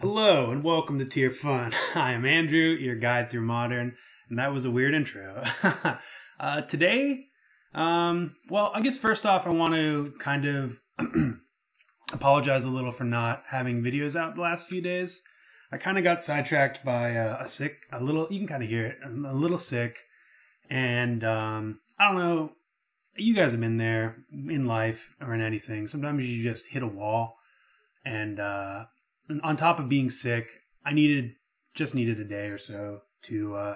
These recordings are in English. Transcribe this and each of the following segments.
Hello and welcome to Tier Fun. I am Andrew, your guide through Modern, and that was a weird intro. Today, well, I guess first off, I want to kind of apologize a little for not having videos out the last few days. I kind of got sidetracked by you can kind of hear it, I'm a little sick, and I don't know, you guys have been there in life or in anything. Sometimes you just hit a wall, and on top of being sick, I just needed a day or so to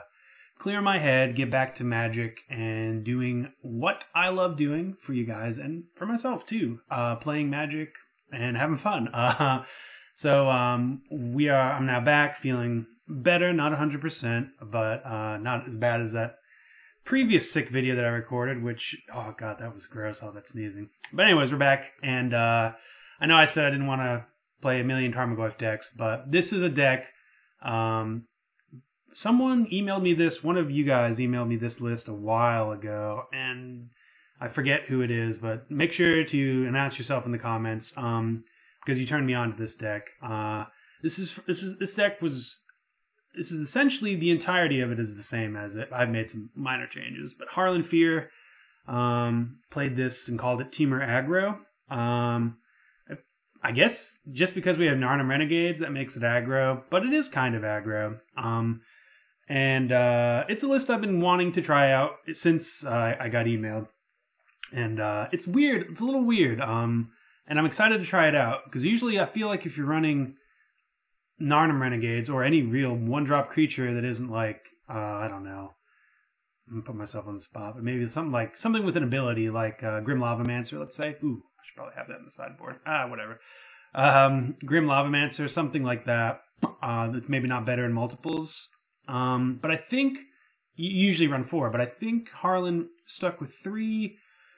clear my head, get back to Magic, and doing what I love doing for you guys and for myself too, playing Magic and having fun. I'm now back feeling better, not 100%, but not as bad as that previous sick video that I recorded, which, oh god, that was gross, all that sneezing. But anyways, we're back, and I know I said I didn't want to play a million Goyf decks, but this is a deck. Someone emailed me this, one of you guys emailed me this list a while ago, and I forget who it is, but make sure to announce yourself in the comments, because you turned me on to this deck. This is essentially the entirety of it is the same as it. I've made some minor changes, but Harlan played this and called it Temur Aggro. I guess just because we have Narnum Renegades, that makes it aggro, but it is kind of aggro. It's a list I've been wanting to try out since I got emailed. And it's weird. It's a little weird. And I'm excited to try it out, because usually I feel like if you're running Narnum Renegades or any real one-drop creature that isn't like, I don't know, I'm going to put myself on the spot, but maybe something with an ability like Grim Lavamancer, let's say. Ooh, I should probably have that in the sideboard. Whatever. Grim Lavamancer, something like that. That's maybe not better in multiples. But I think you usually run 4, but I think Harlan stuck with 3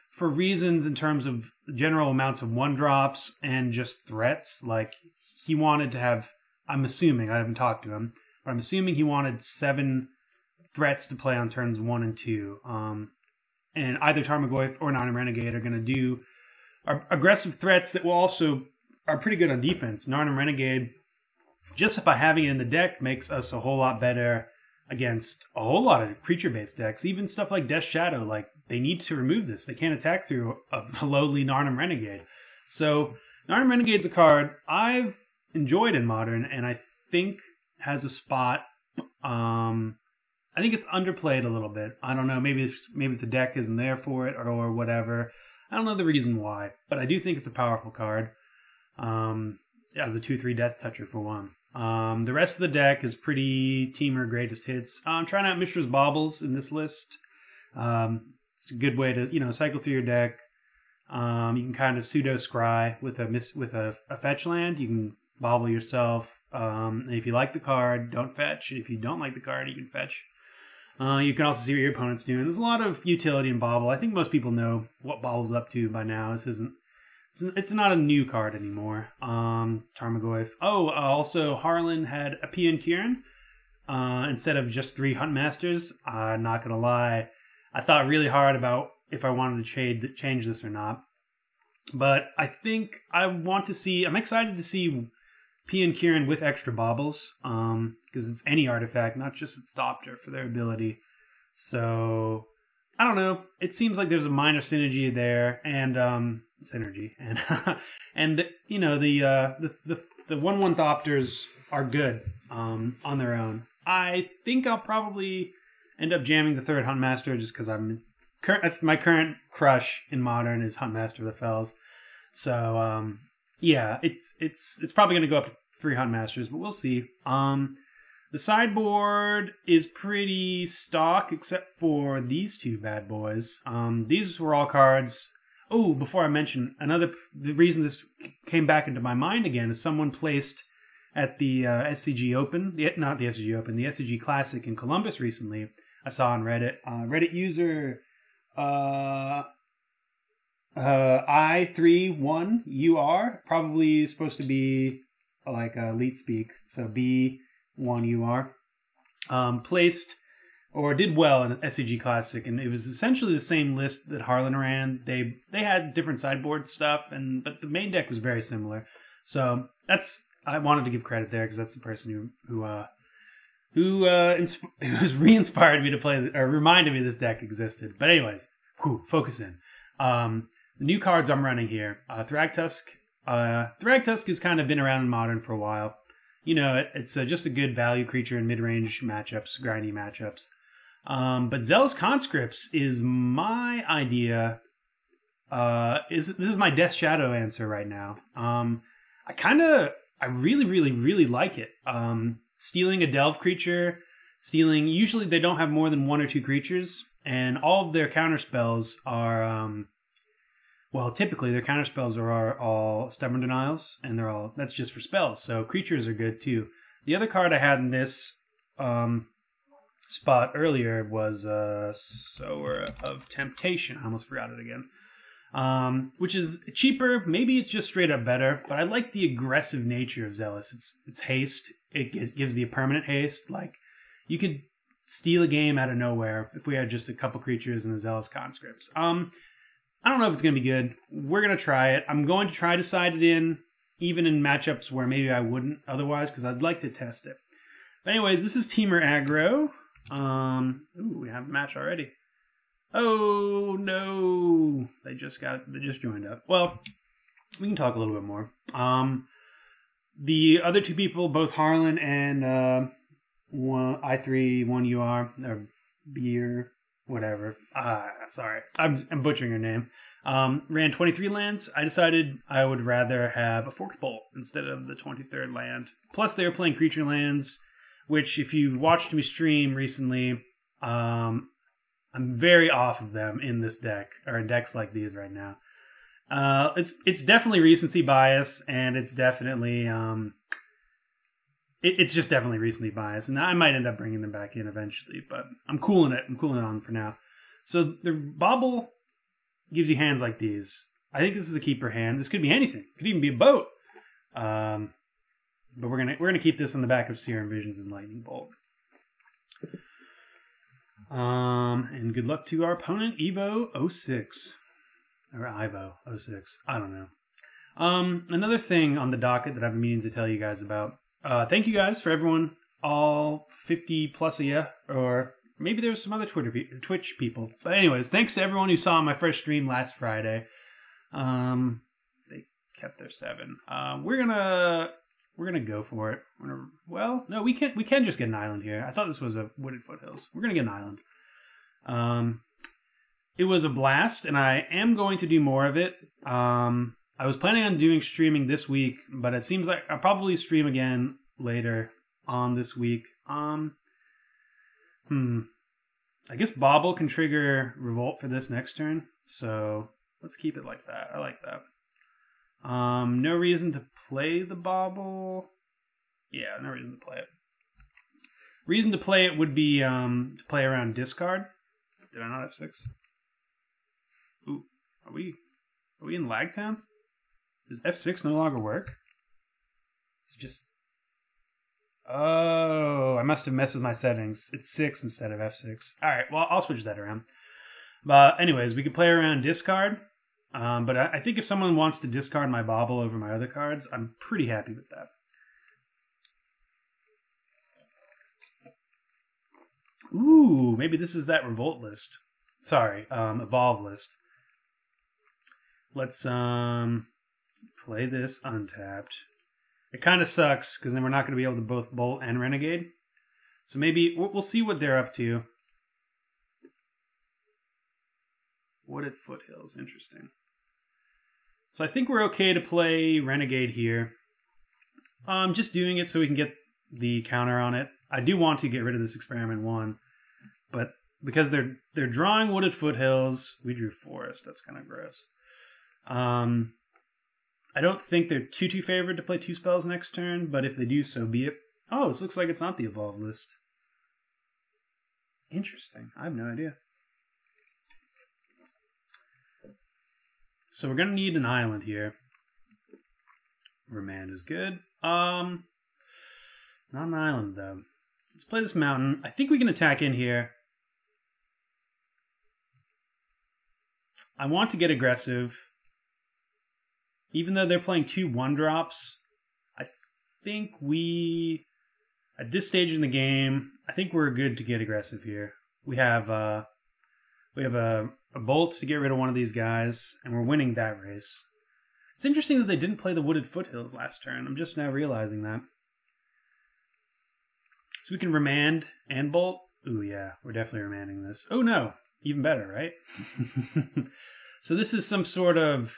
for reasons in terms of general amounts of 1-drops and just threats. Like, he wanted to have, I'm assuming, I haven't talked to him, but I'm assuming he wanted 7 threats to play on turns 1 and 2. And either Goyf or Narnum Renegade are going to do aggressive threats that will also are pretty good on defense. Narnum Renegade, just by having it in the deck, makes us a whole lot better against a whole lot of creature-based decks. Even stuff like Death Shadow, like, they need to remove this. They can't attack through a lowly Narnum Renegade. So Narnum Renegade's a card I've enjoyed in Modern, and I think has a spot. I think it's underplayed a little bit. I don't know, maybe the deck isn't there for it or whatever. I don't know the reason why, but I do think it's a powerful card. As a 2/3 Death Toucher for one. The rest of the deck is pretty Temur greatest hits. I'm trying out Mishra's Baubles in this list. It's a good way to, cycle through your deck. You can kind of pseudo scry with a fetch land. You can bauble yourself. And if you like the card, don't fetch. If you don't like the card, you can fetch. You can also see what your opponent's doing. There's a lot of utility in Bauble. I think most people know what Bauble's up to by now. It's not a new card anymore. Goyf. Also Harlan had a Pian Kieran instead of just 3 Huntmasters. Not gonna lie, I thought really hard about if I wanted to change this or not. But I think I'm excited to see Pian Kieran with extra baubles, because it's any artifact, not just its Doctor, for their ability. So I don't know. It seems like there's a minor synergy there, and and the 1/1 Thopters are good on their own. I think I'll probably end up jamming the 3rd Huntmaster just because that's my current crush in Modern is Huntmaster of the Fells. So yeah, it's probably going to go up to 3 Huntmasters, but we'll see. The sideboard is pretty stock except for these 2 bad boys. These were all cards. Oh, before I mention, the reason this came back into my mind again is someone placed at the SCG Open, not the SCG Open, the SCG Classic in Columbus recently. I saw on Reddit. Reddit user I31UR, probably supposed to be like Elite Speak, so B1UR, placed or did well in SCG Classic, and it was essentially the same list that Harlan ran. They had different sideboard stuff, but the main deck was very similar. So I wanted to give credit there because that's the person who re-inspired me to play, or reminded me this deck existed. But anyways, focus in. The new cards I'm running here, Thragtusk. Thragtusk has kind of been around in Modern for a while. You know, it's just a good value creature in mid-range matchups, grindy matchups. But Zealous Conscripts is my idea. This is my Death Shadow answer right now. I really like it. Stealing a Delve creature, usually they don't have more than 1 or 2 creatures, and all of their counterspells are, well, typically their counterspells are all Stubborn Denials, and that's just for spells, so creatures are good too. The other card I had in this spot earlier was Sower of Temptation. I almost forgot it again. Which is cheaper. Maybe it's just straight up better, but I like the aggressive nature of Zealous. It's haste. It gives the permanent haste. Like, you could steal a game out of nowhere if we had just a couple creatures and the Zealous Conscripts. I don't know if it's going to be good. We're going to try it. I'm going to try to side it in, even in matchups where maybe I wouldn't otherwise, because I'd like to test it. But anyways, this is Temur Aggro. Ooh, we have a match already. Oh no! They just joined up. Well, we can talk a little bit more. The other 2 people, both Harlan and I3 1UR or Beer, whatever. Sorry, I'm butchering her name. Ran 23 lands. I decided I would rather have a Forked Bolt instead of the 23rd land. Plus, they were playing creature lands, which, if you watched me stream recently, I'm very off of them in this deck, or in decks like these right now. It's definitely recency bias, and it's definitely it's just definitely recency bias, and I might end up bringing them back in eventually, but I'm cooling it. I'm cooling it on for now. So the Bauble gives you hands like these. I think this is a keeper hand. This could be anything. It could even be a boat. But we're gonna keep this on the back of Serum Visions and Lightning Bolt. And good luck to our opponent, Evo06. Or Ivo06. I don't know. Another thing on the docket that I've been meaning to tell you guys about. Thank you guys for everyone, all 50 plus of you, or maybe there's some other Twitch people. But anyways, thanks to everyone who saw my first stream last Friday. They kept their 7. We're gonna go for it. Well, no, we can just get an island here. I thought this was a Wooded Foothills. We're gonna get an island. It was a blast, and I am going to do more of it. I was planning on doing streaming this week, but it seems like I'll probably stream again later on this week. I guess Bauble can trigger Revolt for this next turn, so let's keep it like that. I like that. No reason to play the Bauble. Yeah, no reason to play it. Reason to play it would be to play around discard. Did I not have 6? Ooh, are we in Lag Town? Does F6 no longer work? It's just... Oh, I must have messed with my settings. It's 6 instead of F6. Alright, well, I'll switch that around. But anyways, we could play around discard. But I think if someone wants to discard my Bauble over my other cards, I'm pretty happy with that. Ooh, maybe this is that Revolt list. Sorry, Evolve list. Let's play this untapped. It kind of sucks, because then we're not going to be able to both Bolt and Renegade. So maybe we'll see what they're up to. Wooded Foothills, interesting. So I think we're okay to play Renegade here. Just doing it so we can get the counter on it. I do want to get rid of this Experiment 1, but because they're drawing Wooded Foothills, we drew Forest. That's kind of gross. I don't think they're too favored to play 2 spells next turn, but if they do, so be it. Oh, this looks like it's not the Evolve list. Interesting. I have no idea. So we're going to need an island here. Remand is good. Not an island, though. Let's play this mountain. I think we can attack in here. I want to get aggressive. even though they're playing 2 1-drops, I think at this stage in the game, I think we're good to get aggressive here. We have a bolt to get rid of one of these guys, and we're winning that race. It's interesting that they didn't play the Wooded Foothills last turn. I'm just now realizing that. So we can remand and bolt. Ooh, yeah, we're definitely remanding this. Oh, no. Even better, right? So this is some sort of...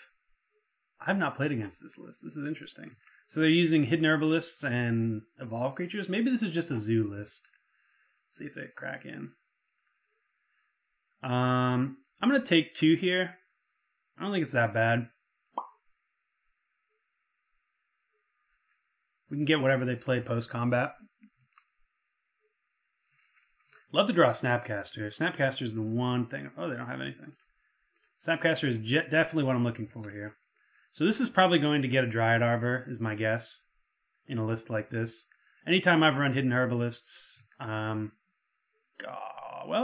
I've not played against this list. This is interesting. So they're using Hidden Herbalists and Evolved Creatures. Maybe this is just a zoo list. Let's see if they crack in. I'm going to take 2 here. I don't think it's that bad. We can get whatever they play post-combat. Love to draw Snapcaster. Snapcaster is the one thing. Oh, they don't have anything. Snapcaster is definitely what I'm looking for here. So this is probably going to get a Dryad Arbor, is my guess, in a list like this. Anytime I've run Hidden Herbalists, well,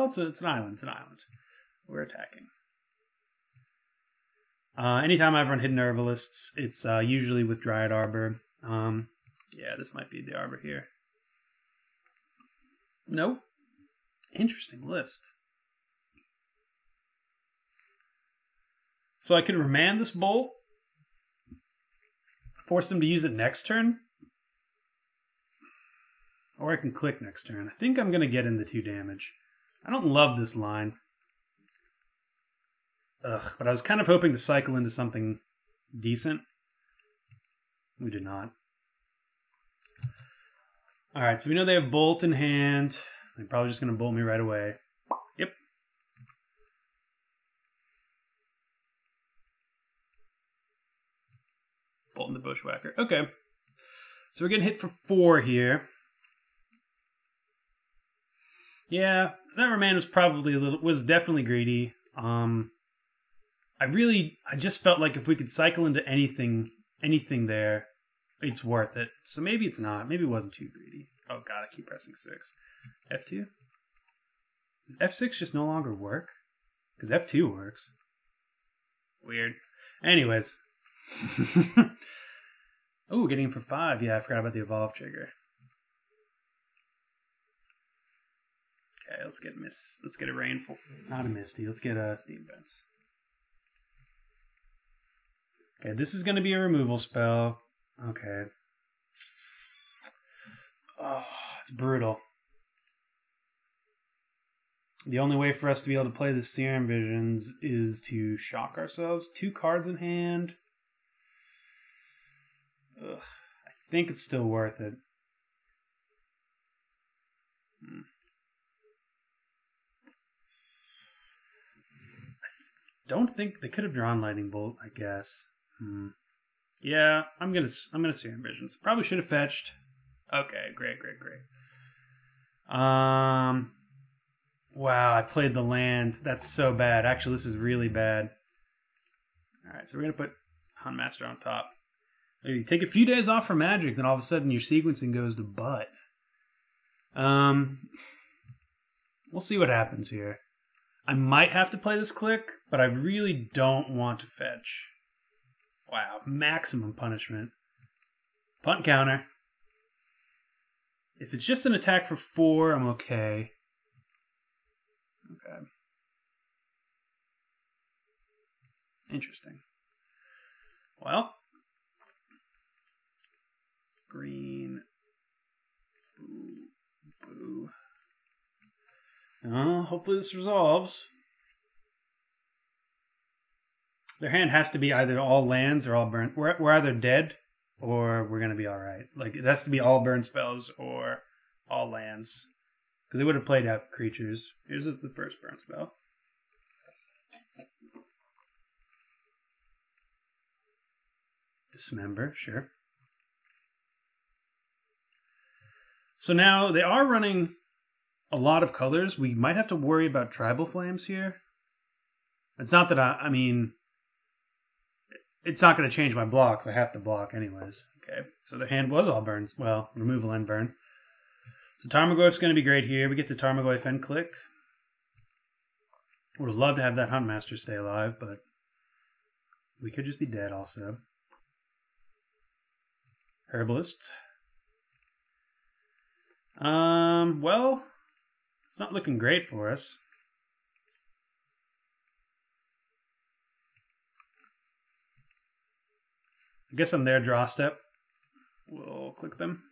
it's an island. It's an island. We're attacking. Anytime I've run Hidden Herbalists, it's usually with Dryad Arbor. Yeah, this might be the Arbor here. Nope. Interesting list. So I could remand this bolt, force them to use it next turn, or I can click next turn. I think I'm going to get in the 2 damage. I don't love this line. Ugh, but I was kind of hoping to cycle into something decent. We did not. Alright, so we know they have Bolt in hand. They're probably just going to bolt me right away. Yep. Bolt in the Bushwhacker. Okay. So we're getting hit for 4 here. Yeah, that remand was probably was definitely greedy. I just felt like if we could cycle into anything there, it's worth it. So maybe it's not. Maybe it wasn't too greedy. Oh god, I keep pressing 6. F2? Does F6 just no longer work? Because F2 works. Weird. Anyways. Oh, getting him for 5. Yeah, I forgot about the evolve trigger. Okay, let's get a rainfall. Not a Misty. Let's get a Steam Vents. Okay, this is going to be a removal spell. Okay. Oh, it's brutal. The only way for us to be able to play the Serum Visions is to shock ourselves. 2 cards in hand. Ugh, I think it's still worth it. I don't think they could have drawn Lightning Bolt, I guess. Yeah, I'm gonna Serum Visions. Probably should have fetched. Okay, great. Wow, I played the land. That's so bad. Actually, this is really bad. Alright, so we're gonna put Huntmaster on top. You take a few days off from Magic, then all of a sudden your sequencing goes to butt. We'll see what happens here. I might have to play this click, but I really don't want to fetch. Wow, maximum punishment. Punt counter. If it's just an attack for 4, I'm okay. Okay. Interesting. Well. Green. Boo. Hopefully this resolves. Their hand has to be either all lands or all burn. We're either dead or we're going to be alright. Like, it has to be all burn spells or all lands. Because they would have played out creatures. Here's the first burn spell. Dismember, sure. So now they are running a lot of colors. We might have to worry about Tribal Flames here. It's not that I mean, it's not going to change my blocks. I have to block anyways. Okay, so their hand was all burns. Well, removal and burn. So Tarmogoyf's going to be great here. We get to Tarmogoyf and click. Would have loved to have that Huntmaster stay alive, but we could just be dead also. Herbalist. Well, it's not looking great for us. I guess on their draw step, we'll click them.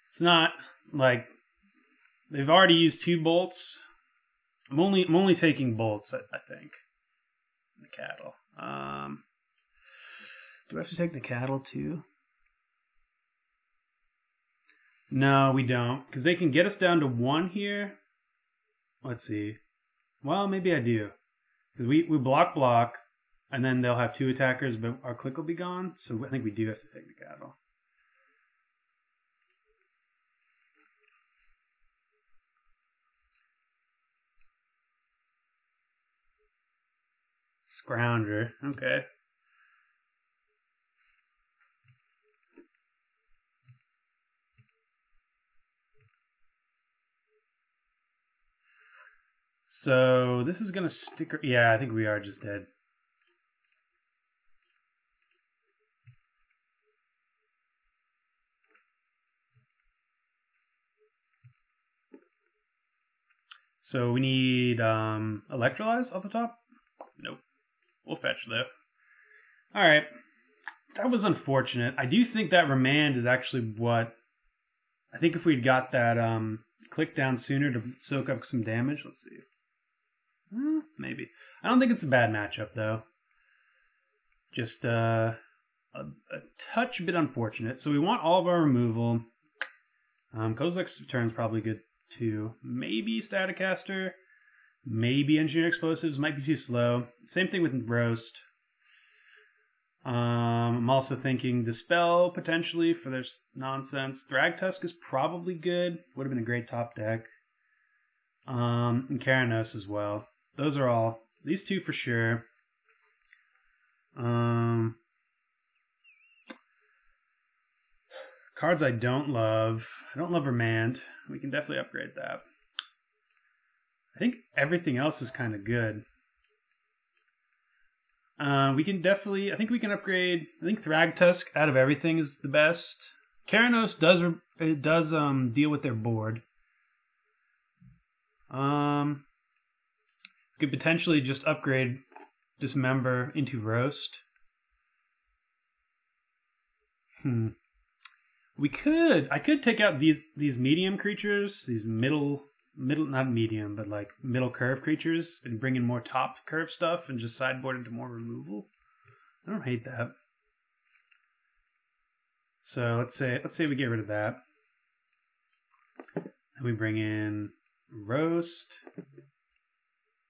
It's not like they've already used 2 bolts. I'm only taking bolts, I think. The cattle. Do I have to take the cattle too? No, we don't, because they can get us down to 1 here. Let's see. Well, maybe I do. Because we block, and then they'll have 2 attackers, but our click will be gone. So I think we do have to take the cattle. Scrounger, okay. So this is gonna stick. Yeah, I think we are just dead. So we need electrolyze off the top. Nope. We'll fetch though. All right. That was unfortunate. I do think that remand is actually what. I think if we'd got that click down sooner to soak up some damage. Let's see. Maybe. I don't think it's a bad matchup, though. Just a touch bit unfortunate. So we want all of our removal. Kozilek's turn's probably good, too. Maybe Staticaster. Maybe Engineer Explosives. Might be too slow. Same thing with Roast. I'm also thinking Dispel, potentially, for their nonsense. Thragtusk is probably good. Would have been a great top deck. And Karanos as well. Those are all. These 2 for sure. Cards I don't love. I don't love Remand. We can definitely upgrade that. I think everything else is kind of good. We can definitely. I think we can upgrade. I think Thragtusk out of everything is the best. Karanos does deal with their board. Could potentially just upgrade Dismember into Roast. We could. I could take out these medium creatures, these middle, not medium, but like middle curve creatures, and bring in more top curve stuff, and just sideboard into more removal. I don't hate that. So let's say we get rid of that, and we bring in Roast.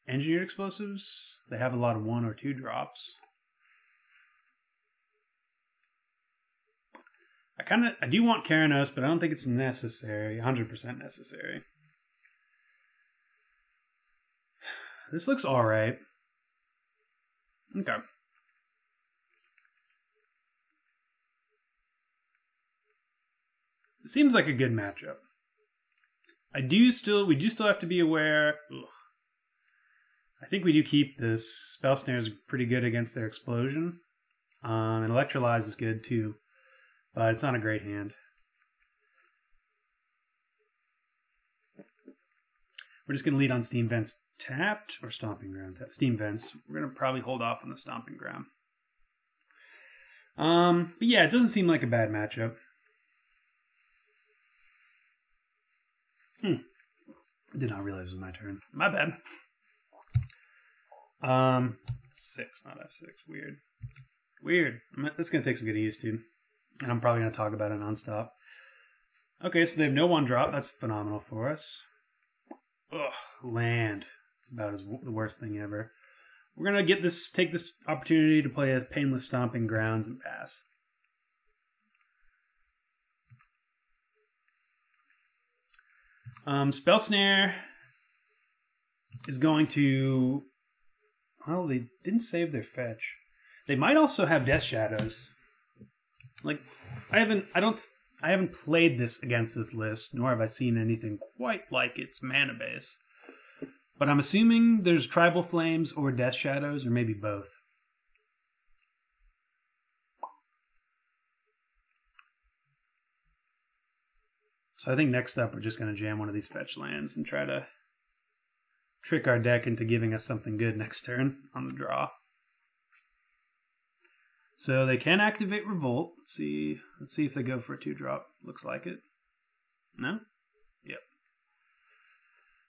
Engineered Explosives, they have a lot of 1 or 2 drops. I do want Karanos, but I don't think it's necessary, 100% necessary. This looks alright. Okay. It seems like a good matchup. We do still have to be aware. I think we do keep this. Spell Snare is pretty good against their Explosion. And Electrolyze is good too. But it's not a great hand. We're just going to lead on Steam Vents tapped or Stomping Ground tapped. Steam Vents. We're going to probably hold off on the Stomping Ground. But yeah, it doesn't seem like a bad matchup. I did not realize it was my turn. My bad. 6, not F6. Weird. That's going to take some getting used to. And I'm probably going to talk about it nonstop. Okay, so they have no 1-drop. That's phenomenal for us. Ugh, land. It's about the worst thing ever. We're going to take this opportunity to play a Painless Stomping Grounds and pass. Spell Snare is going to... Well, they didn't save their fetch. They might also have Death Shadows. Like, I haven't played this against this list, nor have I seen anything quite like its mana base. But I'm assuming there's Tribal Flames or Death Shadows, or maybe both. So I think next up we're just going to jam one of these fetch lands and try to trick our deck into giving us something good next turn on the draw. So they can activate Revolt. Let's see if they go for a 2-drop. Looks like it. No? Yep.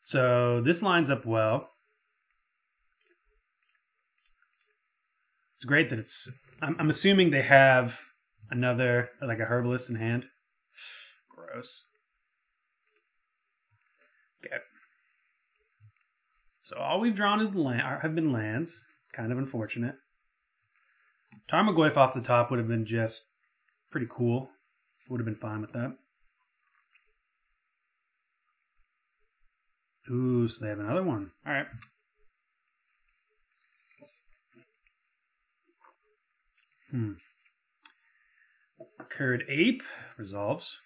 So this lines up well. It's great that it's... I'm assuming they have another, like a Herbalist in hand. Gross. Okay. So all we've drawn is have been lands. Kind of unfortunate. Goyf off the top would have been just pretty cool. Would have been fine with that. Ooh, so they have another one. All right. Curd Ape resolves.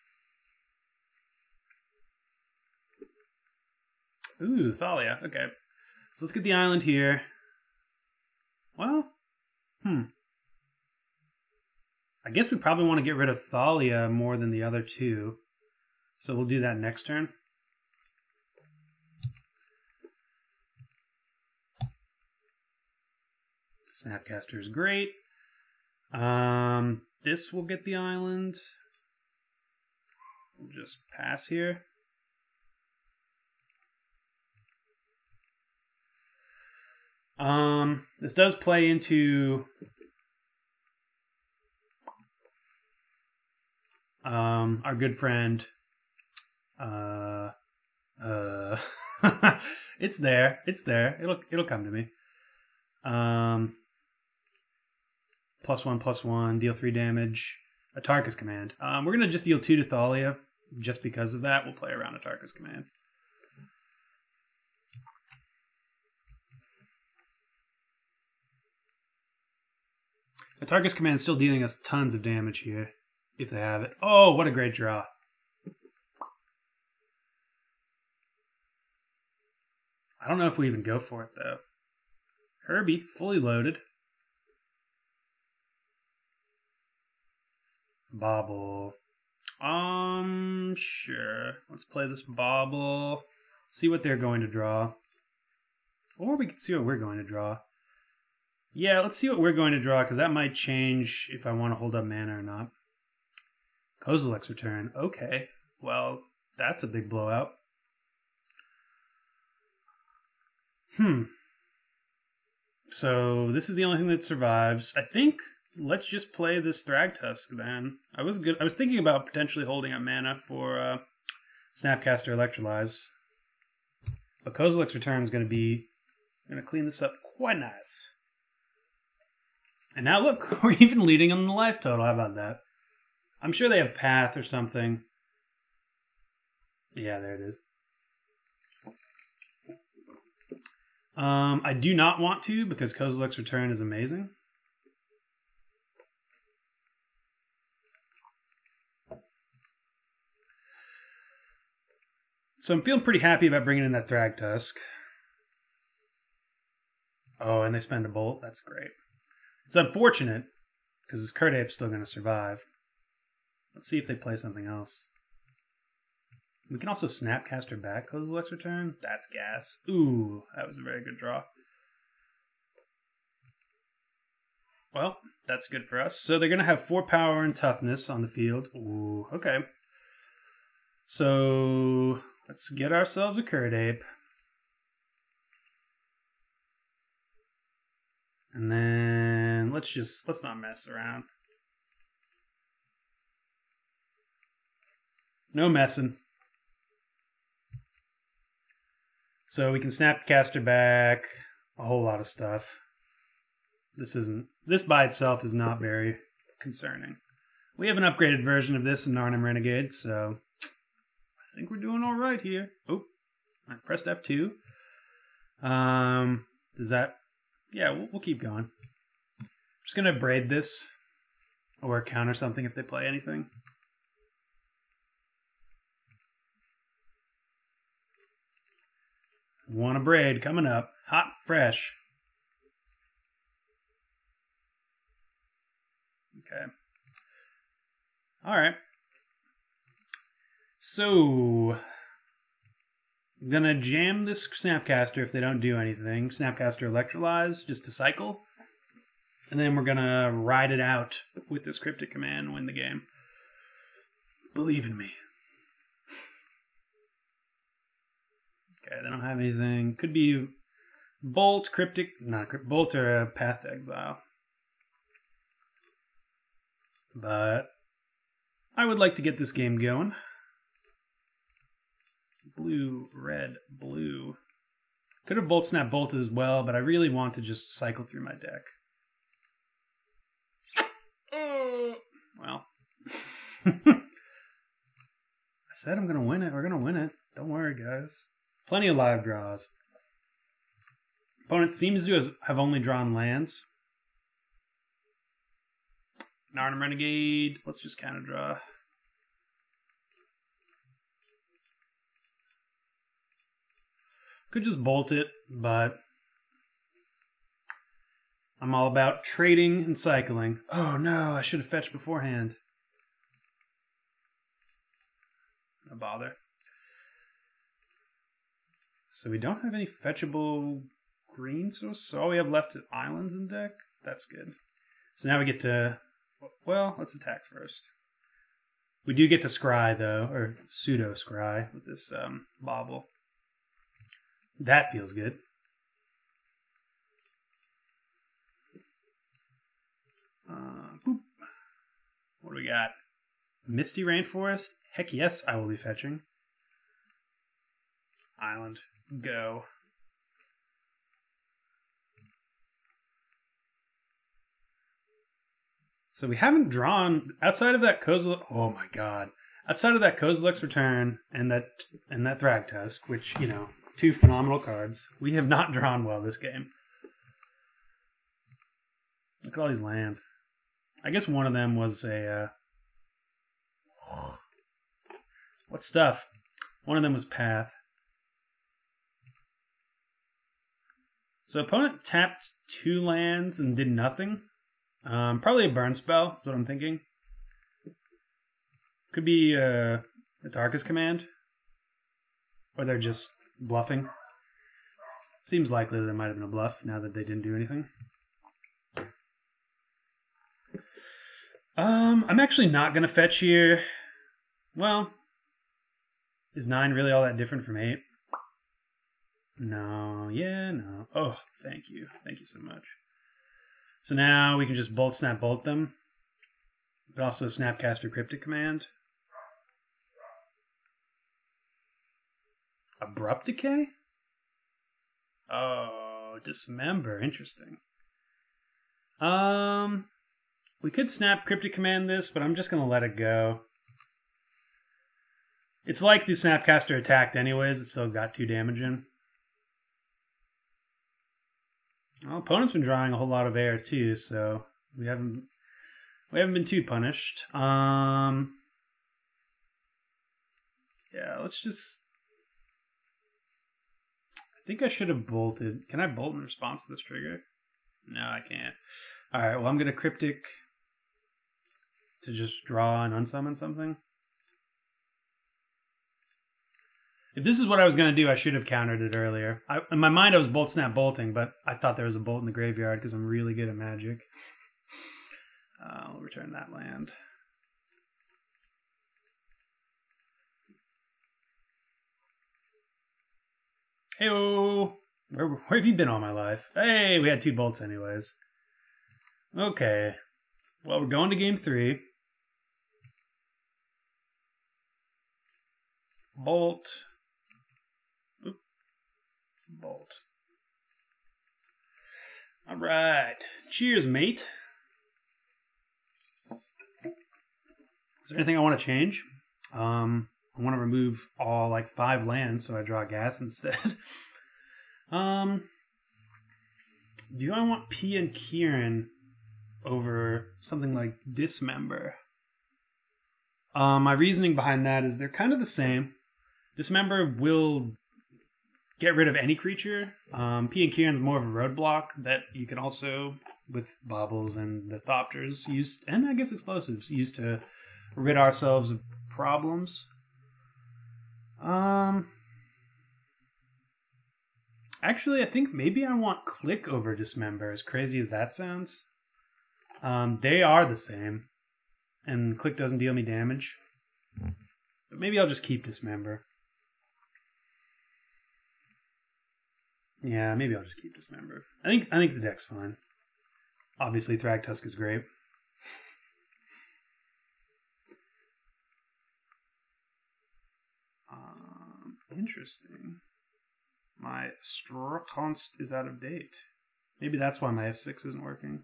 Ooh, Thalia. Okay. So let's get the island here. Well, I guess we probably want to get rid of Thalia more than the other two. So we'll do that next turn. Snapcaster is great. This will get the island. We'll just pass here. This does play into our good friend. It's there. It's there. It'll come to me. +1/+1, deal 3 damage. Atarka's Command. We're gonna just deal 2 to Thalia. Just because of that, we'll play around Atarka's Command. Atarka's Command is still dealing us tons of damage here, if they have it. Oh, what a great draw. I don't know if we even go for it, though. Herbie, fully loaded. Bobble. Sure. Let's play this Bobble. See what they're going to draw. Or we can see what we're going to draw. Yeah, let's see what we're going to draw, because that might change if I want to hold up mana or not. Kozilek's Return. Okay. Well, that's a big blowout. So this is the only thing that survives. I think let's just play this Thragtusk then. I was thinking about potentially holding up mana for Snapcaster Electrolyze. But Kozilek's Return is going to clean this up quite nice. And now look, we're even leading on the life total. How about that? I'm sure they have Path or something. Yeah, there it is. I do not want to because Kozilek's Return is amazing. So I'm feeling pretty happy about bringing in that Thragtusk. Oh, and they spend a bolt. That's great. It's unfortunate because this Curd Ape's still going to survive. Let's see if they play something else. We can also Snapcaster back Kozilek's Return. That's gas. Ooh, that was a very good draw. Well, that's good for us. So they're going to have 4 power and toughness on the field. Ooh, okay. So let's get ourselves a Curd Ape. And then let's not mess around. No messing. So we can Snapcaster back a whole lot of stuff. This by itself is not very concerning. We have an upgraded version of this in Narnim Renegade, so I think we're doing all right here. Oh, I pressed F2. Does that? Yeah, we'll keep going. Just gonna braid this or counter something if they play anything. Want a braid coming up. Hot, fresh. Okay. All right. So, I'm gonna jam this Snapcaster if they don't do anything. Snapcaster Electrolyze just to cycle. And then we're gonna ride it out with this Cryptic command and win the game. Believe in me. Okay, they don't have anything. Could be Bolt, Cryptic, not Cryptic, Bolt or a Path to Exile. But I would like to get this game going. Blue, red, blue. Could have Bolt Snap Bolted as well, but I really want to just cycle through my deck. Well. I said I'm going to win it. We're going to win it. Don't worry, guys. Plenty of live draws. Opponent seems to have only drawn lands. Narnum Renegade. Let's just counter draw. Could just bolt it, but I'm all about trading and cycling. Oh no, I should have fetched beforehand. No bother. So we don't have any fetchable green sources. So all we have left is islands in deck. That's good. So now we get to, well, let's attack first. We do get to scry though, or pseudo scry with this bauble. That feels good. Boop. What do we got? Misty Rainforest? Heck yes, I will be fetching. Island. Go. So we haven't drawn outside of that Kozilek. Oh my god! Outside of that Kozilek's Return and that Thragtusk, which you know, two phenomenal cards. We have not drawn well this game. Look at all these lands. I guess one of them was a what stuff? One of them was Path. So opponent tapped 2 lands and did nothing. Probably a burn spell, is what I'm thinking. Could be the Darkest Command. Or they're just bluffing. Seems likely that there might have been a bluff now that they didn't do anything. I'm actually not going to fetch here. Well, is 9 really all that different from 8? No, yeah, no. Oh, thank you. Thank you so much. So now we can just Bolt Snap Bolt them. But also Snapcaster Cryptic command. Abrupt Decay? Oh, Dismember. Interesting. We could Snap Cryptic command this, but I'm just going to let it go. It's like the Snapcaster attacked anyways. It still got 2 damage in. Well, opponent's been drawing a whole lot of air too, so we haven't been too punished. Yeah, let's just. I think I should have bolted. Can I bolt in response to this trigger? No, I can't. All right. Well, I'm gonna Cryptic to just draw and unsummon something. If this is what I was going to do, I should have countered it earlier. In my mind, I was Bolt Snap Bolting, but I thought there was a bolt in the graveyard because I'm really good at Magic. I'll return that land. Hey-oh! Where have you been all my life? Hey, we had 2 bolts anyways. Okay. Well, we're going to game 3. Bolt. Bolt. All right. Cheers, mate. Is there anything I want to change? I want to remove all like 5 lands, so I draw gas instead. Do I want P and Kieran over something like Dismember? My reasoning behind that is they're kind of the same. Dismember will get rid of any creature. P and Kieran's more of a roadblock that you can also, with baubles and the Thopters, use, and I guess explosives, use to rid ourselves of problems. Actually, I think maybe I want Click over Dismember, as crazy as that sounds. They are the same, and Click doesn't deal me damage. But maybe I'll just keep Dismember. Yeah, maybe I'll just keep Dismember. I think the deck's fine. Obviously, Thragtusk is great. Interesting. My Strakonst is out of date. Maybe that's why my F6 isn't working.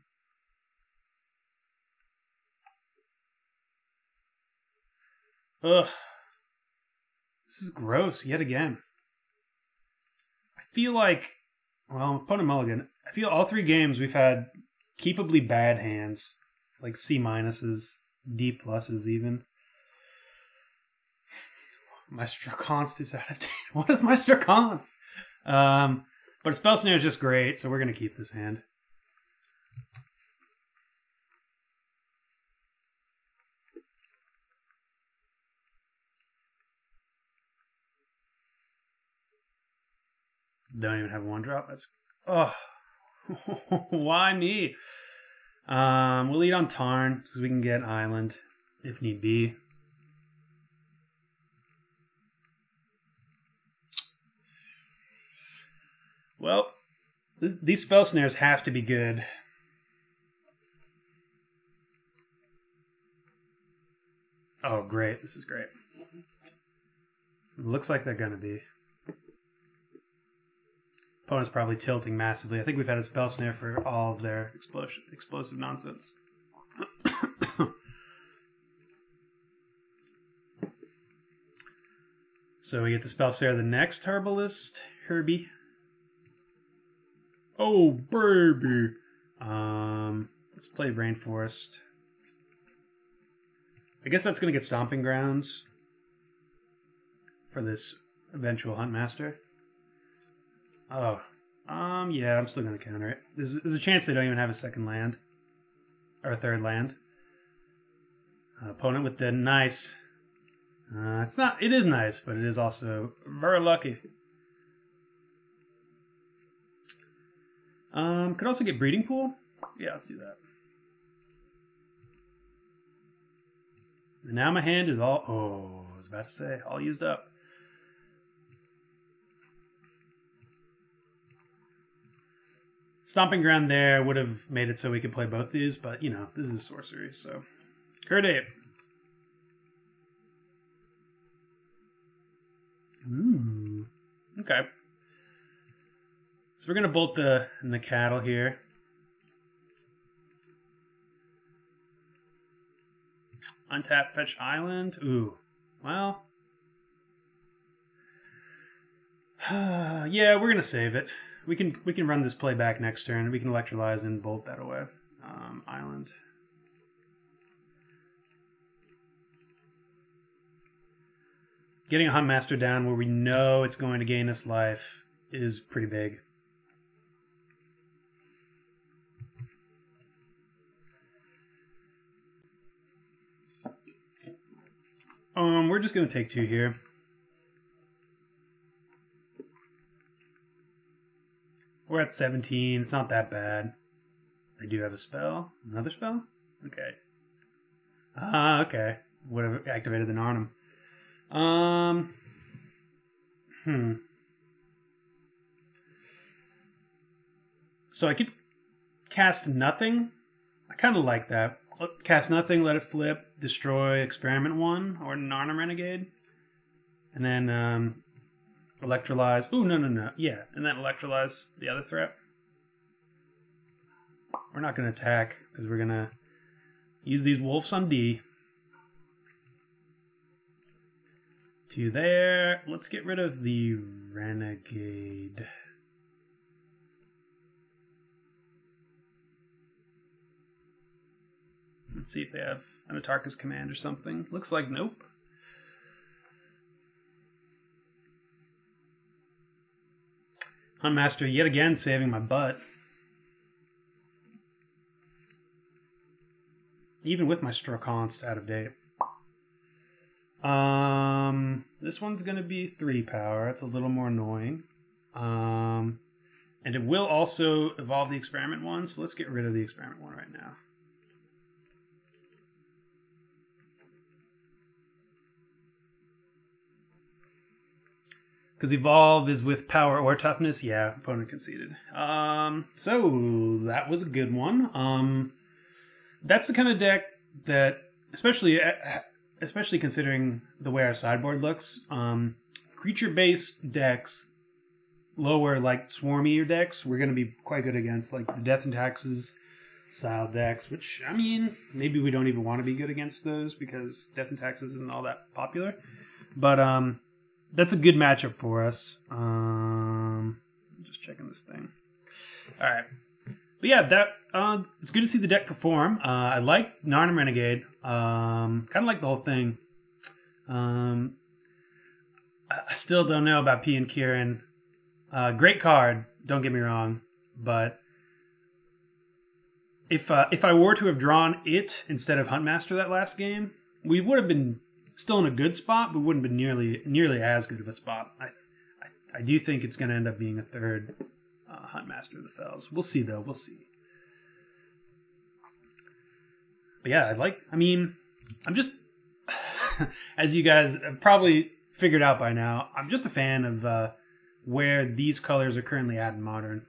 Ugh. This is gross yet again. I feel like, well, opponent mulligan. I feel all 3 games we've had keepably bad hands. Like C minuses, D pluses even. My Strakonst is out of date. What is my Strakonst? But Spell Snare is just great, so we're going to keep this hand. Don't even have 1-drop. That's... Oh. Why me? We'll lead on Tarn, because we can get Island, if need be. Well, these Spell Snares have to be good. Oh, great. This is great. It looks like they're going to be. Opponent's probably tilting massively. I think we've had a Spell Snare for all of their explosive nonsense. So we get to Spell Snare the next Herbalist, Herbie. Oh, baby. Let's play Rainforest. I guess that's going to get Stomping Grounds for this eventual Huntmaster. Oh, yeah, I'm still going to counter it. There's a chance they don't even have a second land. Or a third land. Opponent with the nice. It is nice, but it is also very lucky. Could also get Breeding Pool. Yeah, let's do that. And now my hand is all... Oh, I was about to say, all used up. Stomping Ground there would have made it so we could play both these, but, you know, this is a sorcery, so... Curd Ape. Ooh. Okay. So we're going to bolt the cattle here. Untap, fetch Island. Ooh. Well. Yeah, we're going to save it. We can run this play back next turn. We can Electrolyze and bolt that away. Island. Getting a Huntmaster down where we know it's going to gain us life is pretty big. We're just going to take 2 here. We're at 17. It's not that bad. I do have a spell. Another spell? Okay. Okay. Would have activated the Narnum. So I could cast nothing. I kind of like that. Cast nothing, let it flip, destroy Experiment 1 or Narnum Renegade. And then Electrolyze. Ooh, no. Yeah, and then Electrolyze the other threat. We're not going to attack because we're going to use these Wolves on D. 2 there. Let's get rid of the Renegade. Let's see if they have an Atarka's Command or something. Looks like nope. Huntmaster yet again saving my butt. Even with my Strakonst out of date. This one's going to be 3 power. It's a little more annoying. And it will also evolve the experiment one, so let's get rid of the experiment one right now. Because evolve is with power or toughness. Yeah, opponent conceded. So that was a good one. That's the kind of deck that, especially considering the way our sideboard looks, creature-based decks, lower like swarmier decks, we're going to be quite good against, like the Death and Taxes style decks. Which, I mean, maybe we don't even want to be good against those because Death and Taxes isn't all that popular. But that's a good matchup for us. Just checking this thing. All right. But yeah, it's good to see the deck perform. I like Narnim Renegade. Kind of like the whole thing. I still don't know about P and Kieran. Great card, don't get me wrong. But if I were to have drawn it instead of Huntmaster that last game, we would have been still in a good spot, but wouldn't have been nearly as good of a spot. I do think it's going to end up being a third Huntmaster of the Fells. We'll see, though. We'll see. But yeah, I'm just, as you guys have probably figured out by now, I'm just a fan of where these colors are currently at in Modern.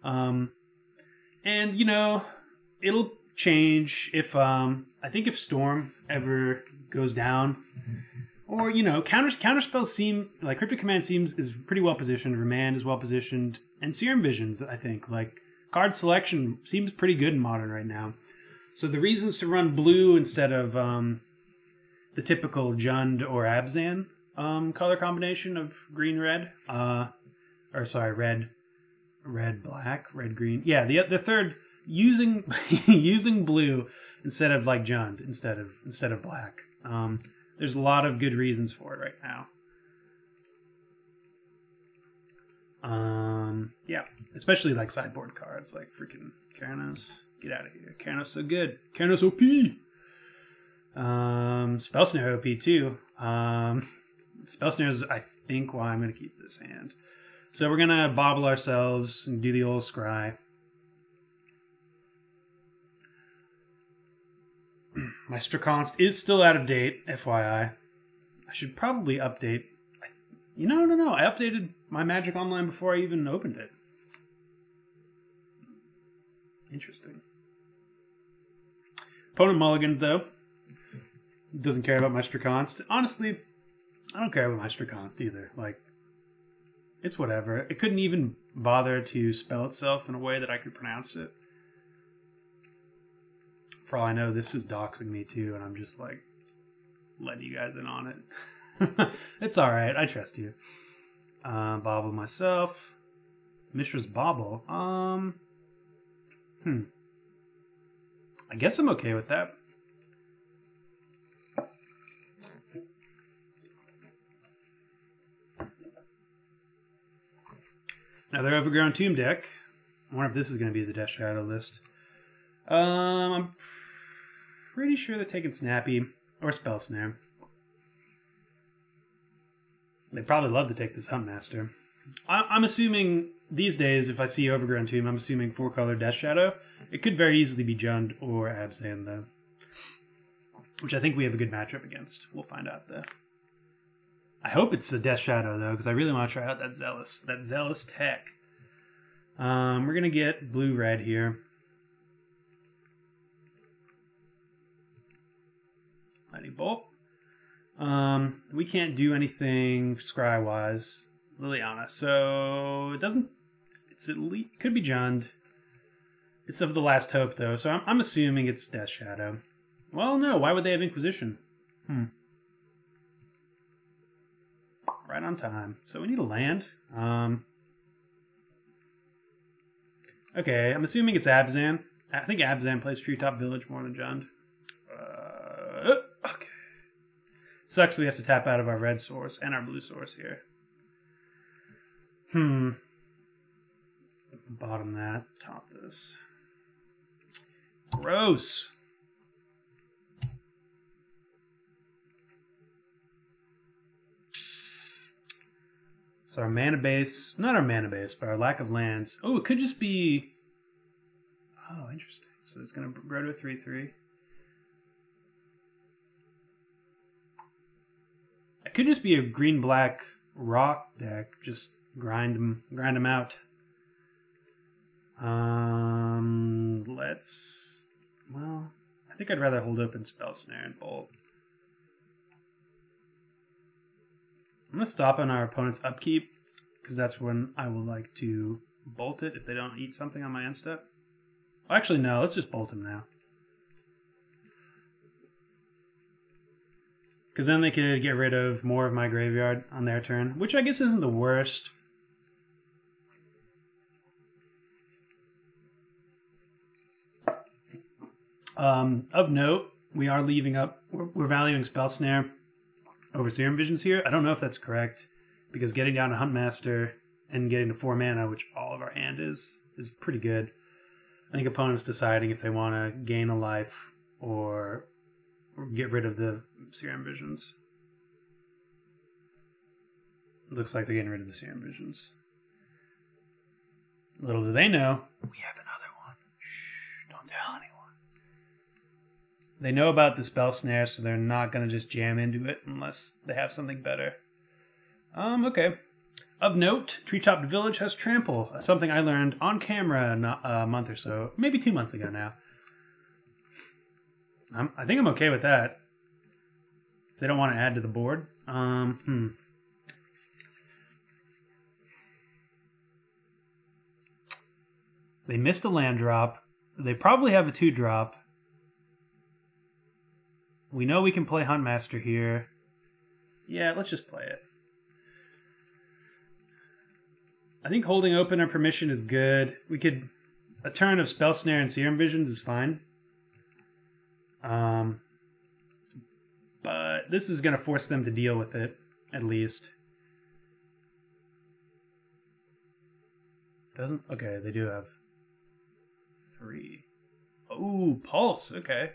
And, you know, it'll change if, I think if Storm ever goes down, or, you know, counterspells seem, like Cryptic Command is pretty well positioned, Remand is well positioned, and Serum Visions, I think, like, card selection seems pretty good in Modern right now. So the reasons to run blue instead of the typical Jund or Abzan color combination of green-red, red-black, red-green. Yeah, the third, using using blue instead of like Jund instead of black. There's a lot of good reasons for it right now. Yeah, especially like sideboard cards like freaking Keranos. Get out of here. Keranos so good. Keranos OP. Spell Snare OP too. Spell Snare is, I think, why I'm going to keep this hand. So we're going to bobble ourselves and do the old scry. My Straconst is still out of date, FYI. I should probably update. No. I updated my Magic Online before I even opened it. Interesting. Opponent mulliganed, though. Doesn't care about my Straconst. Honestly, I don't care about my Straconst either. Like, it's whatever. It couldn't even bother to spell itself in a way that I could pronounce it. For all I know, this is doxing me too, and I'm just like letting you guys in on it. It's alright, I trust you. Bobble myself. Mishra's Bobble. I guess I'm okay with that. Another Overgrown Tomb deck. I wonder if this is going to be the Death Shadow list. I'm pretty sure they're taking Snappy or Spell Snare. They'd probably love to take this Huntmaster. I'm assuming these days, if I see Overgrown Tomb, I'm assuming 4-color Death Shadow. It could very easily be Jund or Abzan, though. Which I think we have a good matchup against. We'll find out, though. I hope it's the Death Shadow, though, because I really want to try out that Zealous tech. We're going to get blue-red here. Lightning Bolt. We can't do anything scry-wise, Liliana. So it could be Jund. It's of the Last Hope, though, so I'm assuming it's Death Shadow. Well, no, why would they have Inquisition? Right on time. So we need a land. Okay, I'm assuming it's Abzan. I think Abzan plays Treetop Village more than Jund. Okay. Sucks we have to tap out of our red source and our blue source here. Bottom that, top this. Gross. So our mana base, not our mana base, but our lack of lands. Oh, it could just be... Oh, interesting. So it's going to grow to a 3/3. It could just be a green-black rock deck. Just grind them out. Well, I think I'd rather hold open Spell Snare and Bolt. I'm going to stop on our opponent's upkeep, because that's when I will like to bolt it if they don't eat something on my end step. Well, actually, no, let's just bolt him now. Because then they could get rid of more of my graveyard on their turn, which I guess isn't the worst. Of note, we are leaving up, we're valuing Spell Snare over Serum Visions here. I don't know if that's correct, because getting down to Huntmaster and getting to 4 mana, which all of our hand is pretty good. I think opponents deciding if they want to gain a life or get rid of the Serum Visions. Looks like they're getting rid of the Serum Visions. Little do they know, we have another one. Shh, don't tell anyone. They know about the Spell Snare, so they're not going to just jam into it unless they have something better. Okay. Of note, Treetopped Village has Trample, something I learned on camera a month or so, maybe 2 months ago now. I think I'm okay with that. If they don't want to add to the board. They missed a land drop. They probably have a 2-drop. We know we can play Huntmaster here. Yeah, let's just play it. I think holding open our permission is good. We could... A turn of Spell Snare and Serum Visions is fine. But this is going to force them to deal with it, at least. Doesn't? Okay, they do have 3. Ooh, Pulse, okay.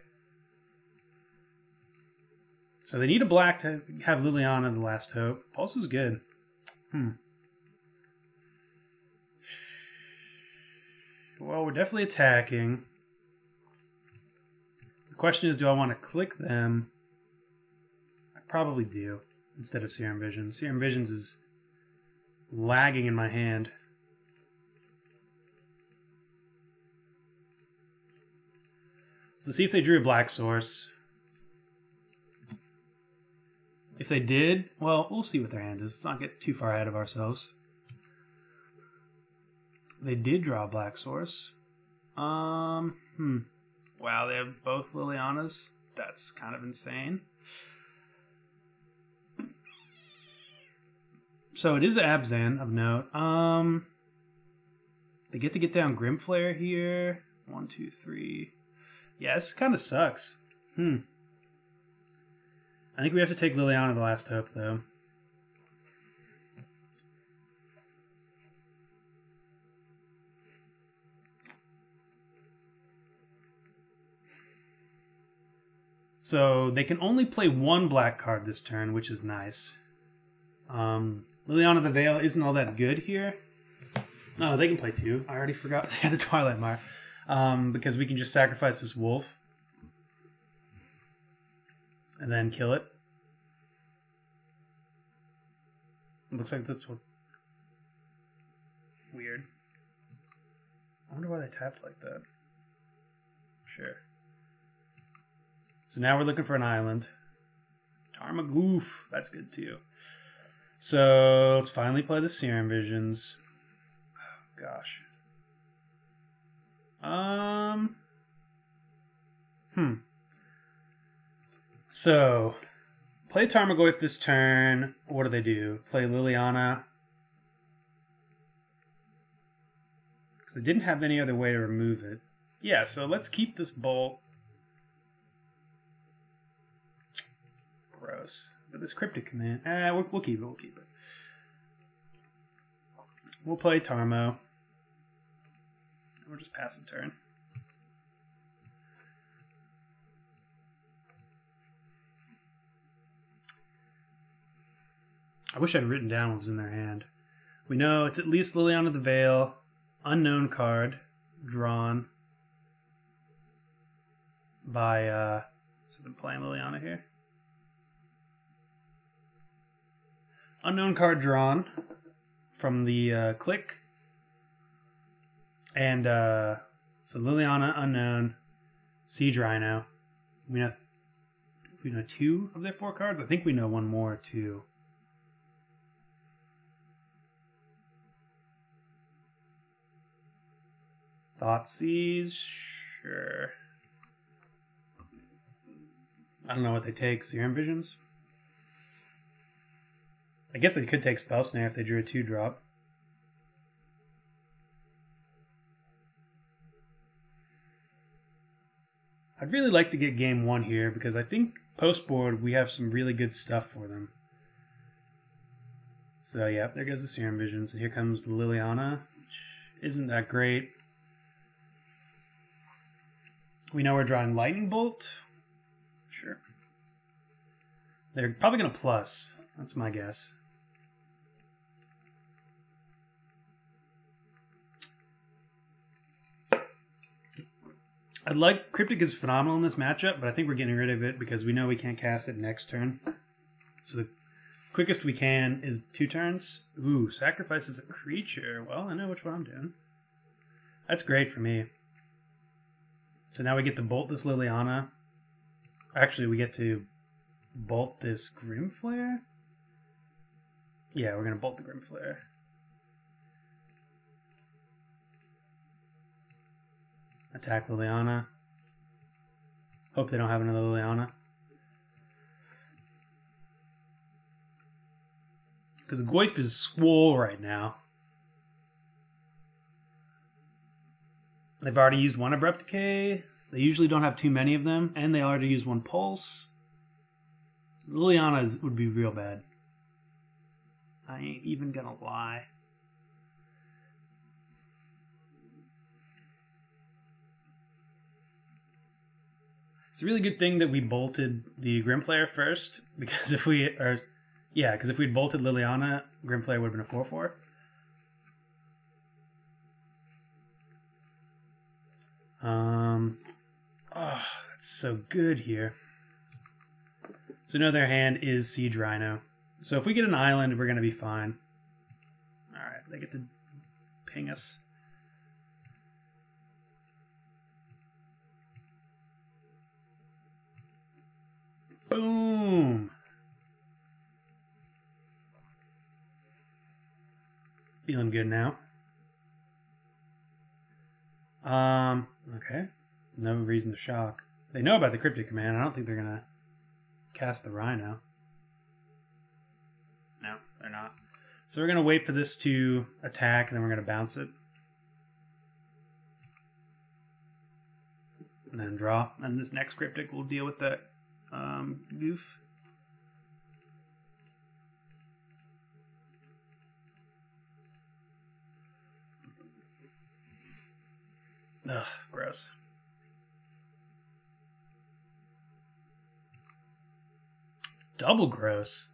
So they need a black to have Liliana the Last Hope. Pulse is good. Well, we're definitely attacking. The question is, do I want to click them? I probably do, instead of Serum Visions. Serum Visions is lagging in my hand. So see if they drew a black source. If they did, well, we'll see what their hand is. Let's not get too far ahead of ourselves. They did draw a black source. Wow, they have both Lilianas. That's kind of insane. So it is Abzan of note. They get to get down Grimflare here. 1, 2, 3. Yeah, this kind of sucks. I think we have to take Liliana the Last Hope, though. So they can only play 1 black card this turn, which is nice. Liliana the Veil isn't all that good here. No, they can play 2. I already forgot they had a Twilight Mire. Because we can just sacrifice this wolf. And then kill it. It looks like that's what... Weird. I wonder why they tapped like that. Sure. So now we're looking for an island. Tarmogoyf. That's good too. So let's finally play the Serum Visions. Oh, gosh. So, play Tarmogoyf this turn. What do they do? Play Liliana. Because they didn't have any other way to remove it. Yeah, so let's keep this bolt. Gross. But this cryptic command... we'll keep it, we'll keep it. We'll play Tarmo. We'll just pass the turn. I wish I'd written down what was in their hand. We know it's at least Liliana the Veil, unknown card, drawn by, so they're playing Liliana here. Unknown card drawn from the click. And, so Liliana, unknown, Siege Rhino. We know 2 of their 4 cards? I think we know one more, too. Thoughtseize? Sure. I don't know what they take. Serum Visions? I guess they could take Spell Snare if they drew a 2-drop. I'd really like to get game 1 here because I think post-board we have some really good stuff for them. So yeah, there goes the Serum Visions. And here comes the Liliana, which isn't that great. We know we're drawing Lightning Bolt. Sure. They're probably going to plus. That's my guess. I'd like Cryptic is phenomenal in this matchup, but I think we're getting rid of it because we know we can't cast it next turn. So the quickest we can is 2 turns. Ooh, sacrifices a creature. Well, I know which one I'm doing. That's great for me. So now we get to bolt this Liliana. Actually, we get to bolt this Grimflare? Yeah, we're going to bolt the Grimflare. Attack Liliana. Hope they don't have another Liliana. Because Goyf is swole right now. They've already used 1 Abrupt Decay. They usually don't have too many of them. And they already used 1 Pulse. Liliana would be real bad. I ain't even gonna lie. It's a really good thing that we bolted the Grimflare first, because if we because if we'd bolted Liliana, Grimflare would have been a 4/4. Oh, that's so good here. So no, their hand is Siege Rhino. So if we get an island, we're gonna be fine. All right, they get to ping us. Boom! Feeling good now. Okay. No reason to shock. They know about the Cryptic Command. I don't think they're gonna cast the Rhino. No, they're not. So we're gonna wait for this to attack, and then we're gonna bounce it. And then draw. And this next Cryptic will deal with that goof. Ugh, gross. Double gross.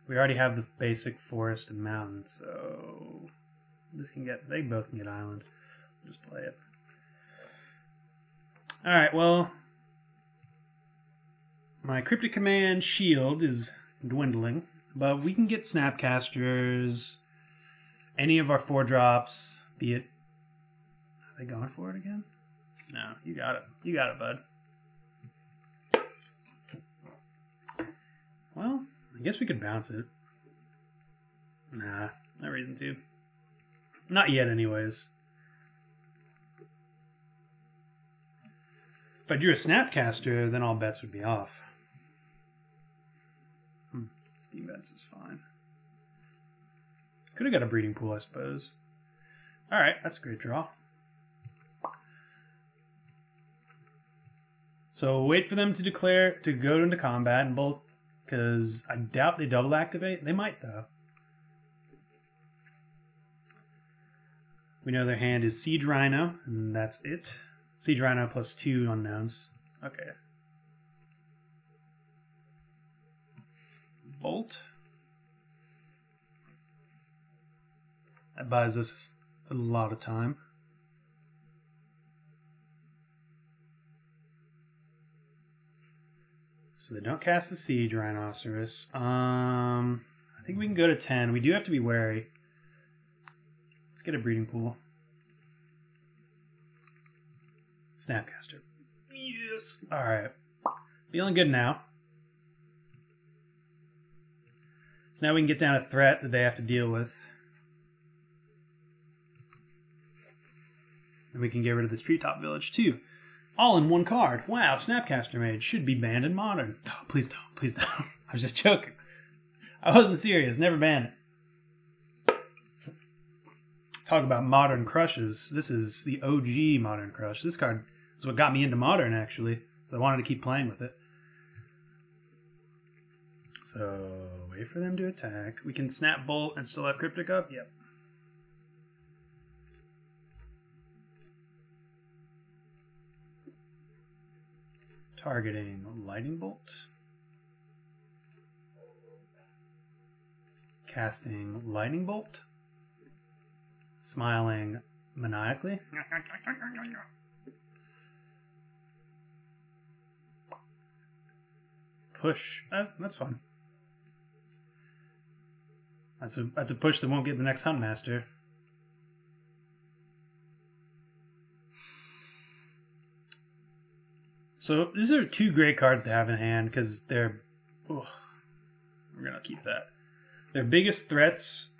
We already have the basic forest and mountain, so this can get, they both can get island. We'll just play it. Alright, well, my Cryptic Command shield is dwindling, but we can get Snapcasters, any of our 4-drops, be it. Are they going for it again? No, you got it. You got it, bud. Well, I guess we could bounce it. Nah, no reason to. Not yet, anyways. If I drew a Snapcaster, then all bets would be off. Steam Vents is fine. Could have got a Breeding Pool, I suppose. Alright, that's a great draw. So wait for them to declare, to go into combat and bolt, because I doubt they double activate. They might, though. We know their hand is Siege Rhino, and that's it. Siege Rhino plus 2 unknowns. Okay. Bolt. That buys us a lot of time. So they don't cast the Siege Rhinoceros. I think we can go to 10. We do have to be wary. Let's get a breeding pool. Snapcaster. Yes. Alright. Feeling good now. So now we can get down a threat that they have to deal with. And we can get rid of this treetop village too. All in one card. Wow, Snapcaster Mage should be banned in Modern. Oh, please don't. Please don't. I was just joking. I wasn't serious. Never ban it. Talk about Modern crushes. This is the OG Modern crush. This card is what got me into Modern, actually. So I wanted to keep playing with it. So, wait for them to attack. We can Snap Bolt and still have Cryptic up? Yep. Targeting Lightning Bolt. Casting Lightning Bolt. Smiling maniacally. Push. That's fun. That's a push that won't get the next Huntmaster. So these are two great cards to have in hand because they're... Oh, we're going to keep that. Their biggest threats...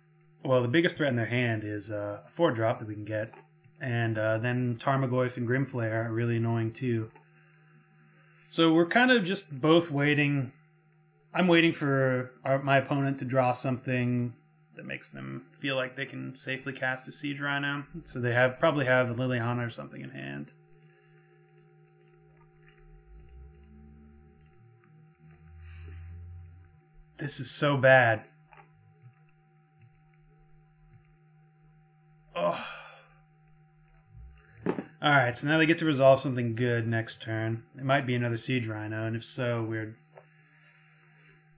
Well, the biggest threat in their hand is a 4-drop that we can get. And then Tarmogoyf and Grimflare are really annoying too. So we're kind of just both waiting. I'm waiting for my opponent to draw something that makes them feel like they can safely cast a Siege Rhino. So they probably have a Liliana or something in hand. This is so bad. Oh. Alright, so now they get to resolve something good next turn. It might be another Siege Rhino, and if so, we're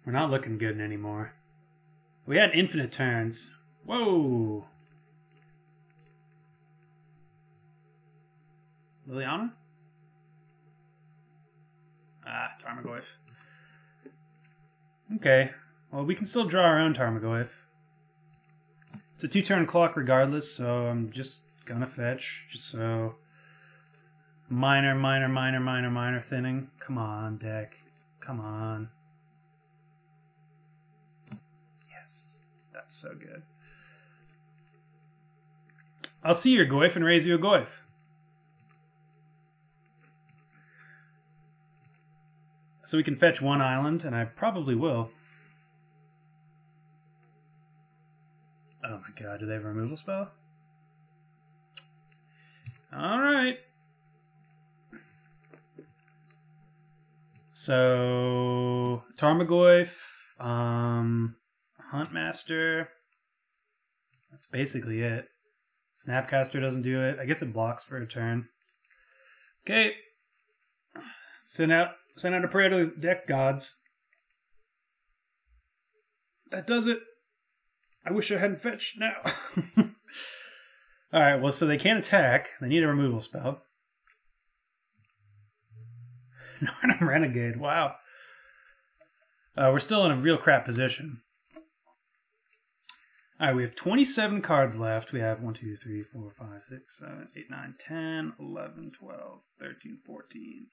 not looking good anymore. We had infinite turns. Whoa! Liliana? Ah, Tarmogoyf. Okay, well we can still draw our own Tarmogoyf. It's a 2-turn clock regardless, so I'm just gonna fetch, just so... Minor thinning. Come on, deck. Come on. Yes, that's so good. I'll see your Goyf and raise you a Goyf. So we can fetch one island, and I probably will. Oh my god, do they have a removal spell? Alright. So, Tarmogoyf, Huntmaster, that's basically it. Snapcaster doesn't do it. I guess it blocks for a turn. Okay. Send out a prayer to the deck gods. That does it. I wish I hadn't fetched now. Alright, well, so they can't attack. They need a removal spell. Narnum Renegade, wow. We're still in a real crap position. Alright, we have 27 cards left. We have 1, 2, 3, 4, 5, 6, 7, 8, 9, 10, 11, 12, 13, 14,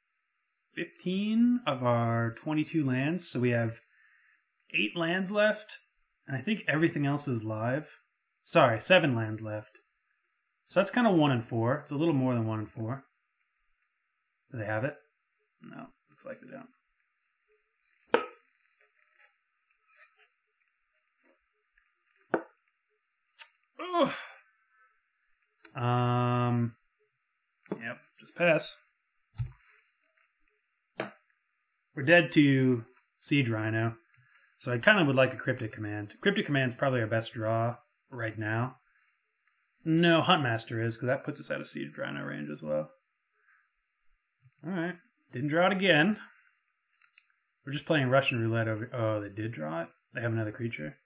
15 of our 22 lands. So we have 8 lands left. And I think everything else is live. Sorry, 7 lands left. So that's kind of 1 and 4. It's a little more than 1 and 4. Do they have it? No, looks like they don't. Yep, just pass. We're dead to Siege Rhino, so I kind of would like a Cryptic Command. Cryptic Command's probably our best draw right now. No, Huntmaster is, because that puts us out of Siege Rhino range as well. Alright, didn't draw it again. We're just playing Russian roulette over... Oh, they did draw it? They have another creature?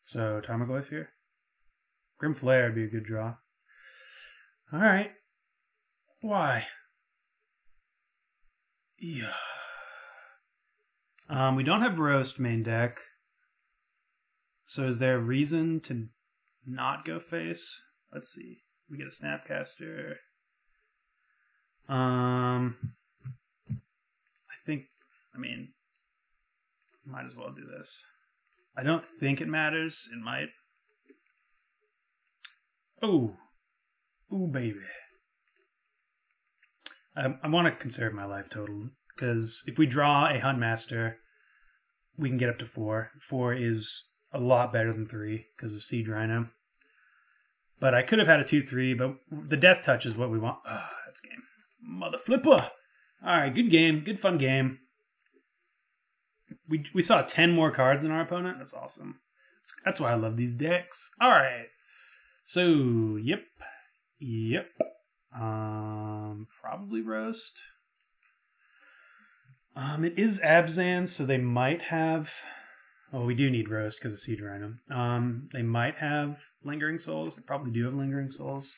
So Temur Goyf here. Grim Flare would be a good draw. Alright. Why? Yeah. We don't have Roast main deck. So is there a reason to not go face? Let's see. We get a Snapcaster. I mean, might as well do this. I don't think it matters. It might. Oh. Ooh, baby. I want to conserve my life total, because if we draw a Huntmaster, we can get up to 4. 4 is a lot better than 3 because of Siege Rhino. But I could have had a 2-3, but the Death Touch is what we want. Ah, oh, that's game. Mother flipper! Alright, good game. Good fun game. We saw 10 more cards than our opponent. That's awesome. That's why I love these decks. Alright. So, yep. Probably Roast. It is Abzan, so they might have... Oh, we do need Roast because of Siege Rhino. They might have Lingering Souls. They probably do have Lingering Souls.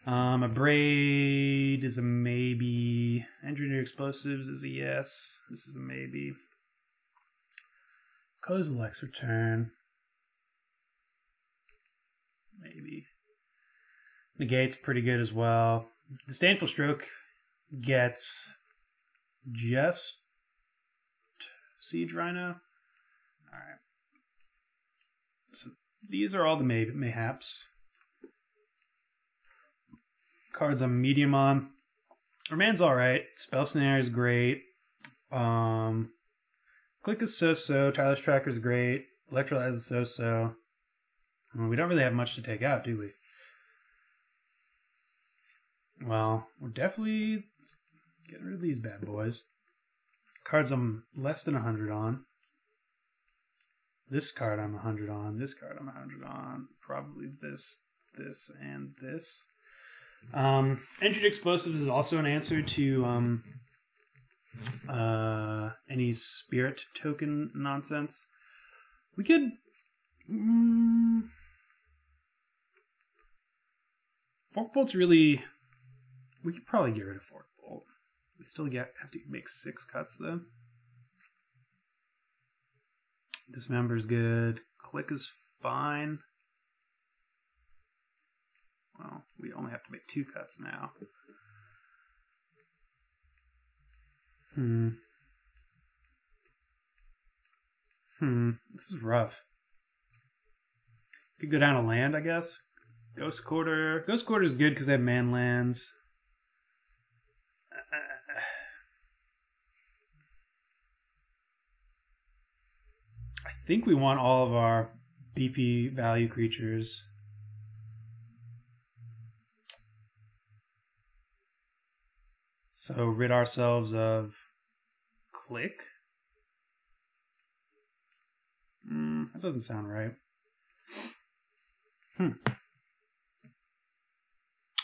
A Braid is a maybe. Engineered Explosives is a yes. This is a maybe. Kozilek's Return. Maybe. Negate's pretty good as well. Disdainful Stroke gets just Siege Rhino. Alright. So these are all the mayhaps. Cards I'm medium on. Remain's alright. Spell Snare is great. Click is so-so. Tireless Tracker is great. Electrolyze is so-so. We don't really have much to take out, do we? Well, we're definitely getting rid of these bad boys. Cards I'm less than 100 on. This card I'm 100 on. This card I'm 100 on. Probably this, and this. Engineered Explosives is also an answer to any Spirit token nonsense. We could... Forkbolt's really... We could probably get rid of Forkbolt. We still have to make 6 cuts though. Dismember's good. Click is fine. Well, we only have to make 2 cuts now. This is rough. Could go down a land, I guess. Ghost Quarter. Ghost Quarter is good because they have man lands. I think we want all of our beefy value creatures. So rid ourselves of Click. That doesn't sound right.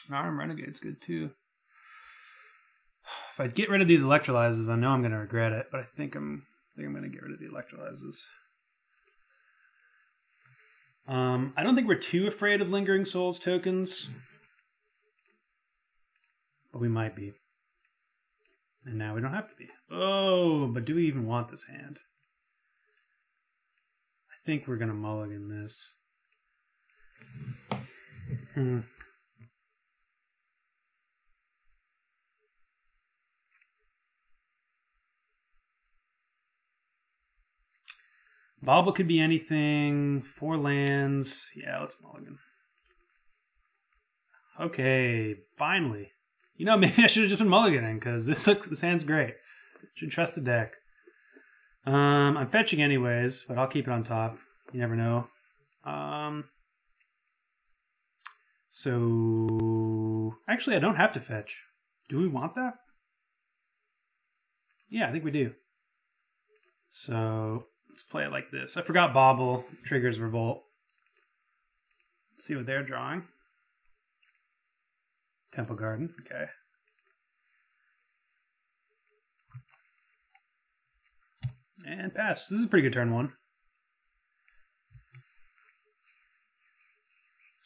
Narm Renegade's good too. If I get rid of these electrolyzers, I know I'm going to regret it, but I think I'm going to get rid of the electrolyzers. I don't think we're too afraid of Lingering Souls tokens, but we might be. And now we don't have to be. Oh, but do we even want this hand? I think we're going to mulligan this. Bauble could be anything. 4 lands. Yeah, let's mulligan. Okay, finally. You know, maybe I should have just been mulliganing, because this hand's great. Should trust the deck. I'm fetching anyways, but I'll keep it on top. You never know. So actually, I don't have to fetch. Do we want that? Yeah, I think we do. So let's play it like this. I forgot Bauble triggers Revolt. Let's see what they're drawing. Temple Garden, okay. And pass. This is a pretty good turn 1.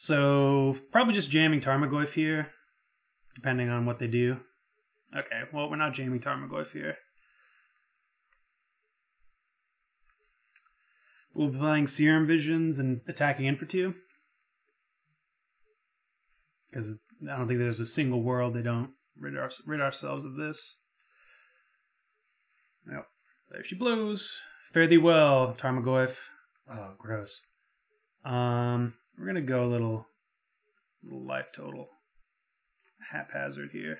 So probably just jamming Tarmogoyf here, depending on what they do. Okay, well, we're not jamming Tarmogoyf here. We'll be playing Serum Visions and attacking in for 2. Because I don't think there's a single world they don't rid ourselves of this. Yep. There she blows. Fare thee well, Tarmogoyf. Oh, gross. We're gonna go a little life total haphazard here.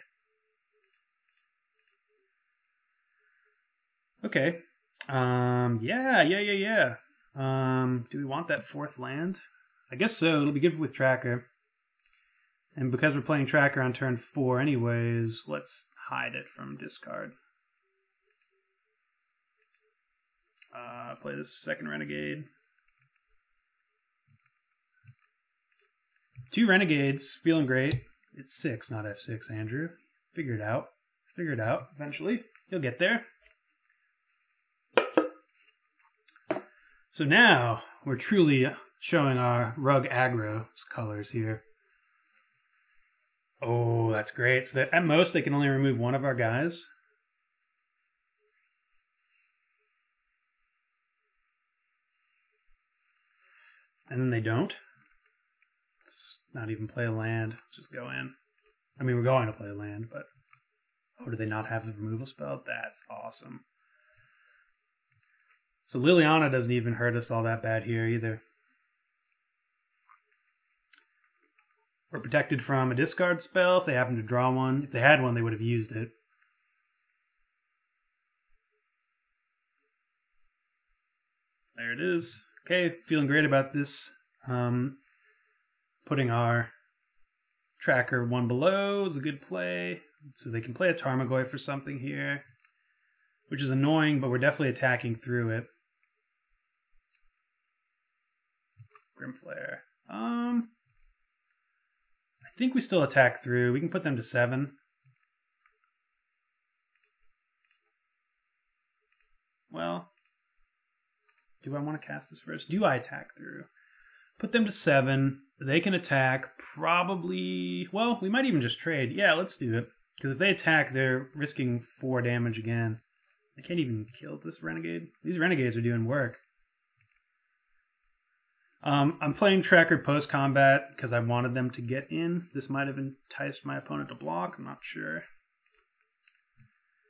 Okay. Yeah. Do we want that 4th land? I guess so. It'll be good with Tracker. And because we're playing Tracker on turn 4 anyways, let's hide it from discard. Play this 2nd Renegade. 2 Renegades, feeling great. It's 6, not F6, Andrew. Figure it out. Figure it out eventually. You'll get there. So now we're truly showing our Rug Aggro colors here. Oh, that's great. So that at most they can only remove 1 of our guys. And then they don't. Let's not even play a land. Just go in. I mean, we're going to play a land, but... Oh, do they not have the removal spell? That's awesome. So Liliana doesn't even hurt us all that bad here either. We're protected from a discard spell if they happen to draw one. If they had one, they would have used it. There it is. Okay, feeling great about this. Putting our Tracker 1 below is a good play. So they can play a Tarmogoyf for something here, which is annoying, but we're definitely attacking through it. Grimflare. I think we still attack through. We can put them to 7. Well, do I want to cast this first? Do I attack through? Put them to 7. They can attack probably... Well, we might even just trade. Yeah, let's do it. Because if they attack, they're risking 4 damage again. I can't even kill this Renegade. These Renegades are doing work. I'm playing Tracker post-combat because I wanted them to get in. This might have enticed my opponent to block. I'm not sure.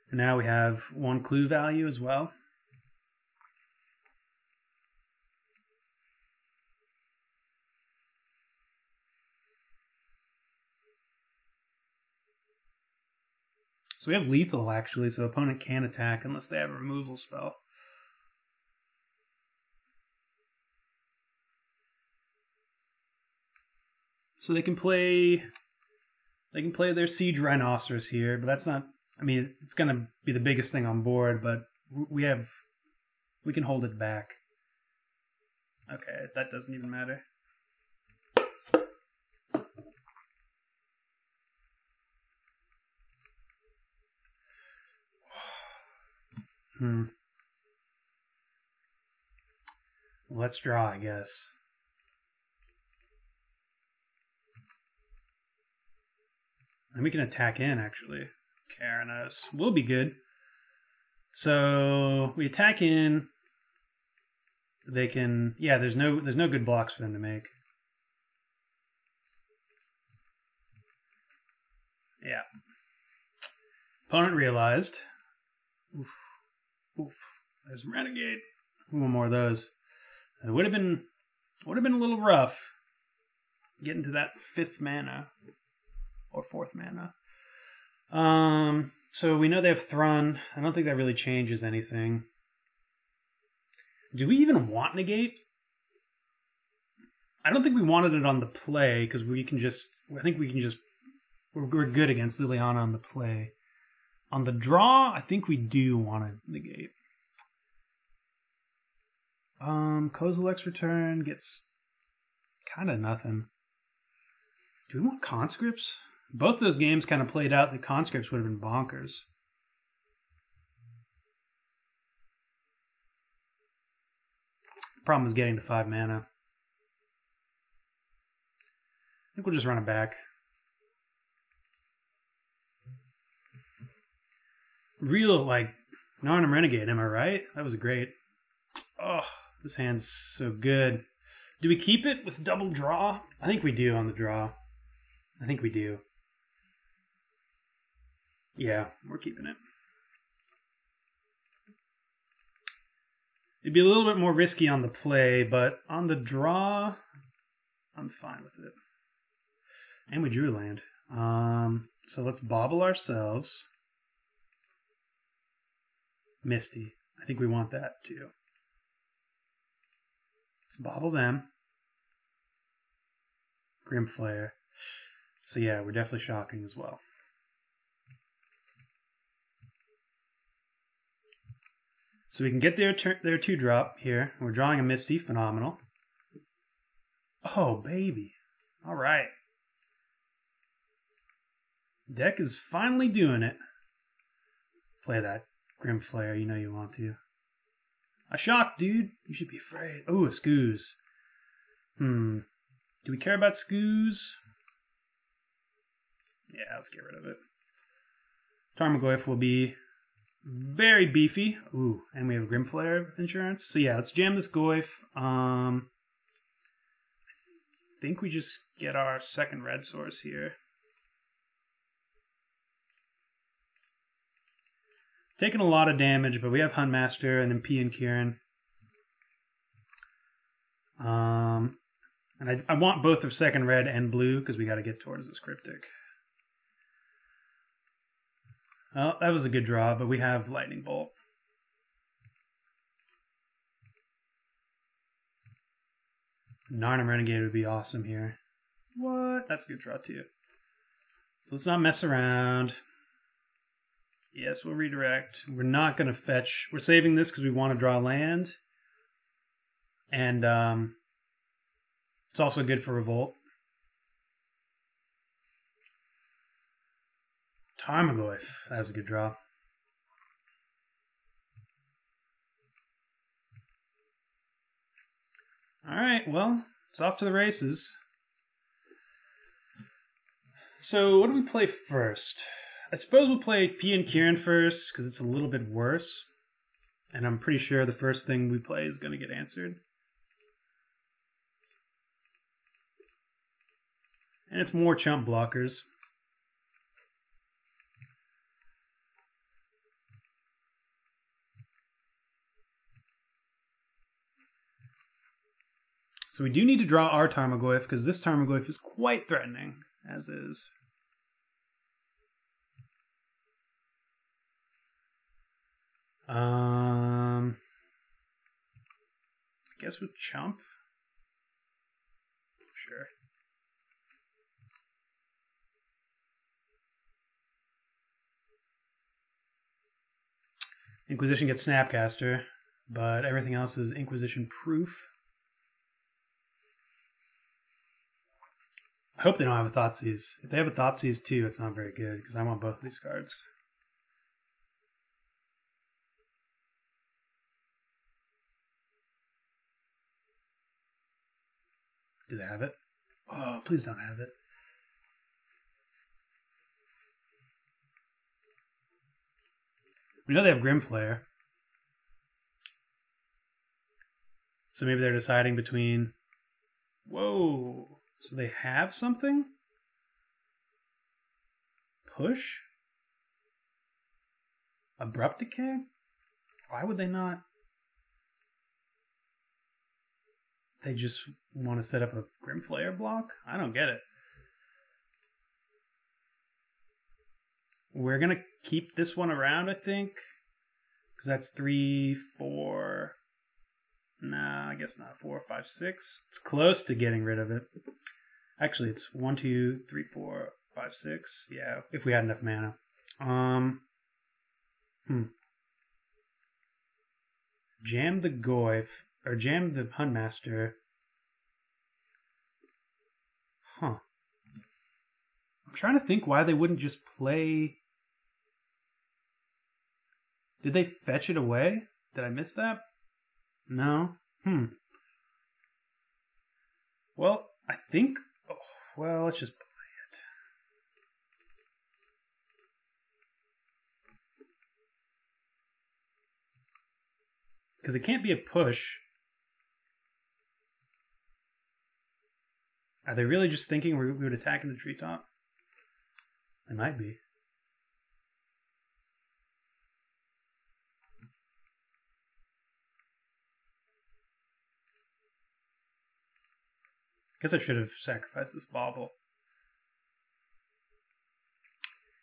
And now we have 1 clue value as well. So we have lethal, actually, so opponent can't attack unless they have a removal spell. So they can play their Siege Rhinoceros here, but that's not... I mean, it's going to be the biggest thing on board, but we can hold it back. Okay, that doesn't even matter. Let's draw, I guess. And we can attack in, actually. Karanos will be good. So we attack in. They can... Yeah, there's no good blocks for them to make. Yeah. Opponent realized. Oof. Oof. There's a Renegade. One more of those. It would have been a little rough getting to that 5th mana. Or 4th mana. So we know they have Thrun. I don't think that really changes anything. Do we even want Negate? I don't think we wanted it on the play, because we can just... I think we can just... We're good against Liliana on the play. On the draw, I think we do want to negate. Kozilek's return gets kind of nothing. Do we want conscripts? Both those games kind of played out. The conscripts would have been bonkers. The problem is getting to 5 mana. think we'll just run it back. Real, like, Narnum Renegade, am I right? That was great. Oh, this hand's so good. Do we keep it with double draw? I think we do on the draw. I think we do. Yeah, we're keeping it. It'd be a little bit more risky on the play, but on the draw, I'm fine with it. And we drew land. So let's bobble ourselves. Misty. I think we want that too. Let's bobble them. Grim Flare. So yeah, we're definitely shocking as well. So we can get their 2-drop here. We're drawing a Misty. Phenomenal. Oh, baby. All right. Deck is finally doing it. Play that Grim Flare. You know you want to. A shock, dude. You should be afraid. Oh, a Skoos. Do we care about Skoos? Yeah, let's get rid of it. Goyf will be very beefy. Ooh, and we have Grim Flare insurance. So yeah, let's jam this Goyf. I think we just get our second red source here. Taking a lot of damage, but we have Huntmaster and then P and Kieran. And I want both of second red and blue because we got to get towards this Cryptic. Well, that was a good draw, but we have Lightning Bolt. Narnum Renegade would be awesome here. What? That's a good draw too. So let's not mess around. Yes, we'll redirect. We're not going to fetch. We're saving this because we want to draw land. And it's also good for Revolt. Goyf. That was a good draw. Alright, well, it's off to the races. So, what do we play first? I suppose we'll play P and Kieran first, because it's a little bit worse. And I'm pretty sure the first thing we play is going to get answered. And it's more chump blockers. So we do need to draw our Goyf, because this Goyf is quite threatening, as is. I guess with chump. Sure. Inquisition gets Snapcaster, but everything else is Inquisition proof. I hope they don't have a Thoughtseize. If they have a Thoughtseize too, it's not very good, because I want both of these cards. Do they have it? Oh, please don't have it. We know they have Grim Flare. So maybe they're deciding between... Whoa! So they have something? Push? Abrupt Decay? Why would they not? They just want to set up a Grim Flare block? I don't get it. We're going to keep this one around, I think. Because that's 3, 4... Nah, I guess not. 4, 5, 6. It's close to getting rid of it. Actually, it's 1, 2, 3, 4, 5, 6. Yeah, if we had enough mana. Jam the Goyf, or jam the Huntmaster. Huh. I'm trying to think why they wouldn't just play... Did they fetch it away? Did I miss that? No? Well, I think... Oh, Well, let's just play it. Because it can't be a push. Are they really just thinking we would attack in the treetop? They might be. Guess I should have sacrificed this bauble.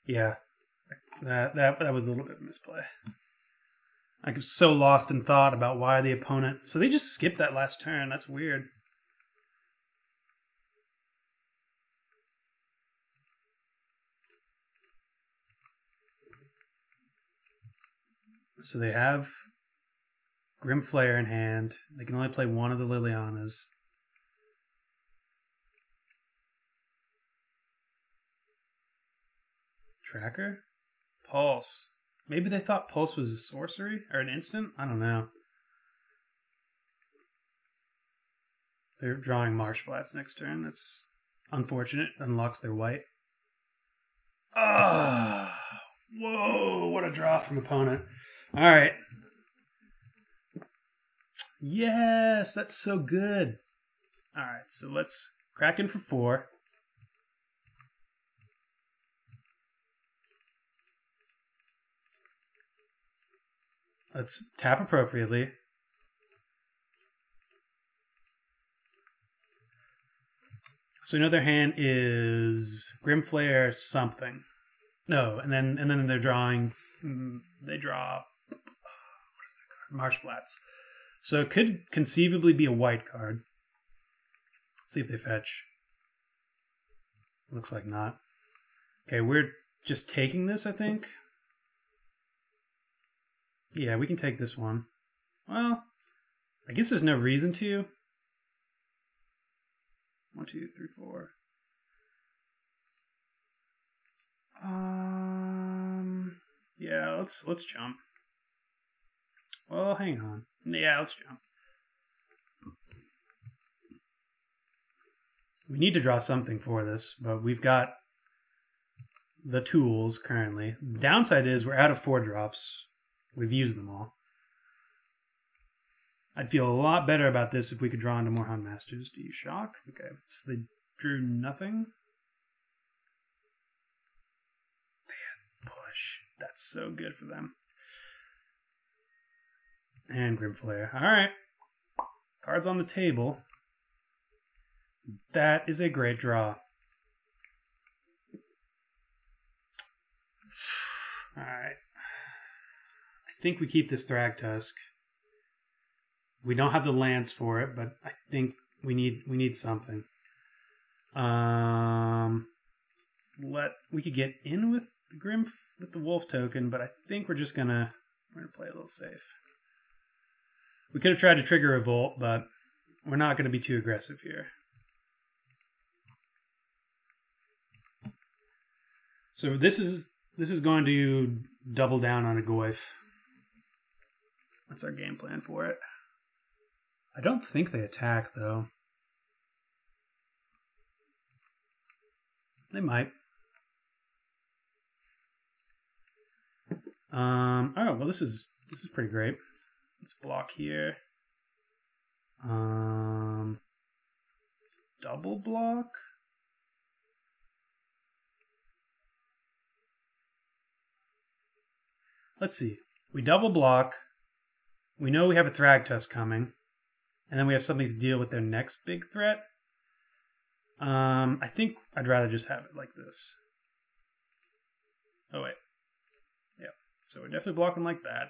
Yeah, that was a little bit of a misplay. I was so lost in thought about why the opponent... So they just skipped that last turn. That's weird. So they have Grim Flare in hand. They can only play one of the Lilianas. Tracker? Pulse. Maybe they thought Pulse was a sorcery? Or an instant? I don't know. They're drawing Marsh Flats next turn. That's unfortunate. Unlocks their white. Ah! Whoa! What a draw from opponent. Alright. Yes! That's so good. Alright, so let's crack in for 4. Let's tap appropriately. So another hand is Grimflare something. No, and then they're drawing. They draw. What is that card? Marsh Flats. So it could conceivably be a white card. See if they fetch. Looks like not. Okay, we're just taking this, I think. Yeah, we can take this one. Well, I guess there's no reason to. 1, 2, 3, 4. Yeah, let's jump. Well, hang on. Yeah, let's jump. We need to draw something for this, but we've got the tools currently. The downside is we're out of 4-drops. We've used them all. I'd feel a lot better about this if we could draw into more Huntmasters. Do you shock? Okay, so they drew nothing. They had push. That's so good for them. And Grimflare. Alright. Cards on the table. That is a great draw. Alright. I think we keep this Thragtusk. We don't have the lance for it, but I think we need something. We could get in with the wolf token, but I think we're gonna play a little safe. We could have tried to trigger Revolt, but we're not gonna be too aggressive here. So this is going to double down on a Goyf. That's our game plan for it. I don't think they attack, though. They might. Oh, well, this is pretty great. Let's block here. Double block? Let's see. We double block. We know we have a Thragtusk coming. And then we have something to deal with their next big threat. I think I'd rather just have it like this. Oh, wait. Yep. So we're definitely blocking like that.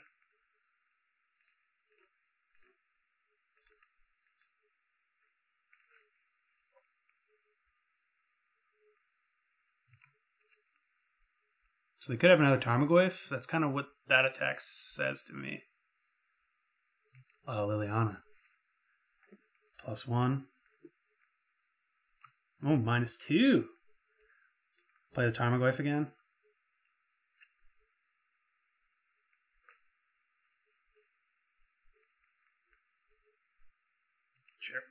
So they could have another Tarmogoyf. That's kind of what that attack says to me. Oh, Liliana. +1. Oh, -2. Play the Tarmogoyf again. Sure.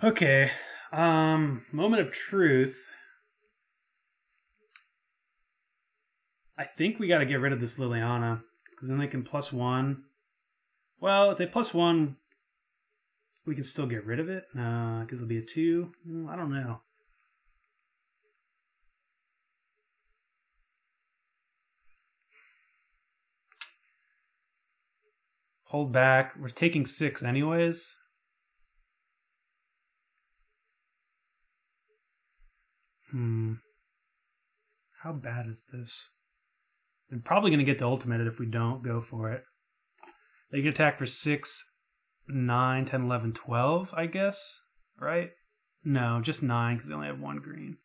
Okay. Moment of truth. I think we got to get rid of this Liliana, because then they can +1. Well, if they +1, we can still get rid of it, because it'll be a 2. I don't know. Hold back. We're taking 6 anyways. How bad is this? They're probably going to get to ultimate it if we don't go for it. They can attack for 6, 9, 10, 11, 12, I guess. Right? No, just 9 because they only have 1 green.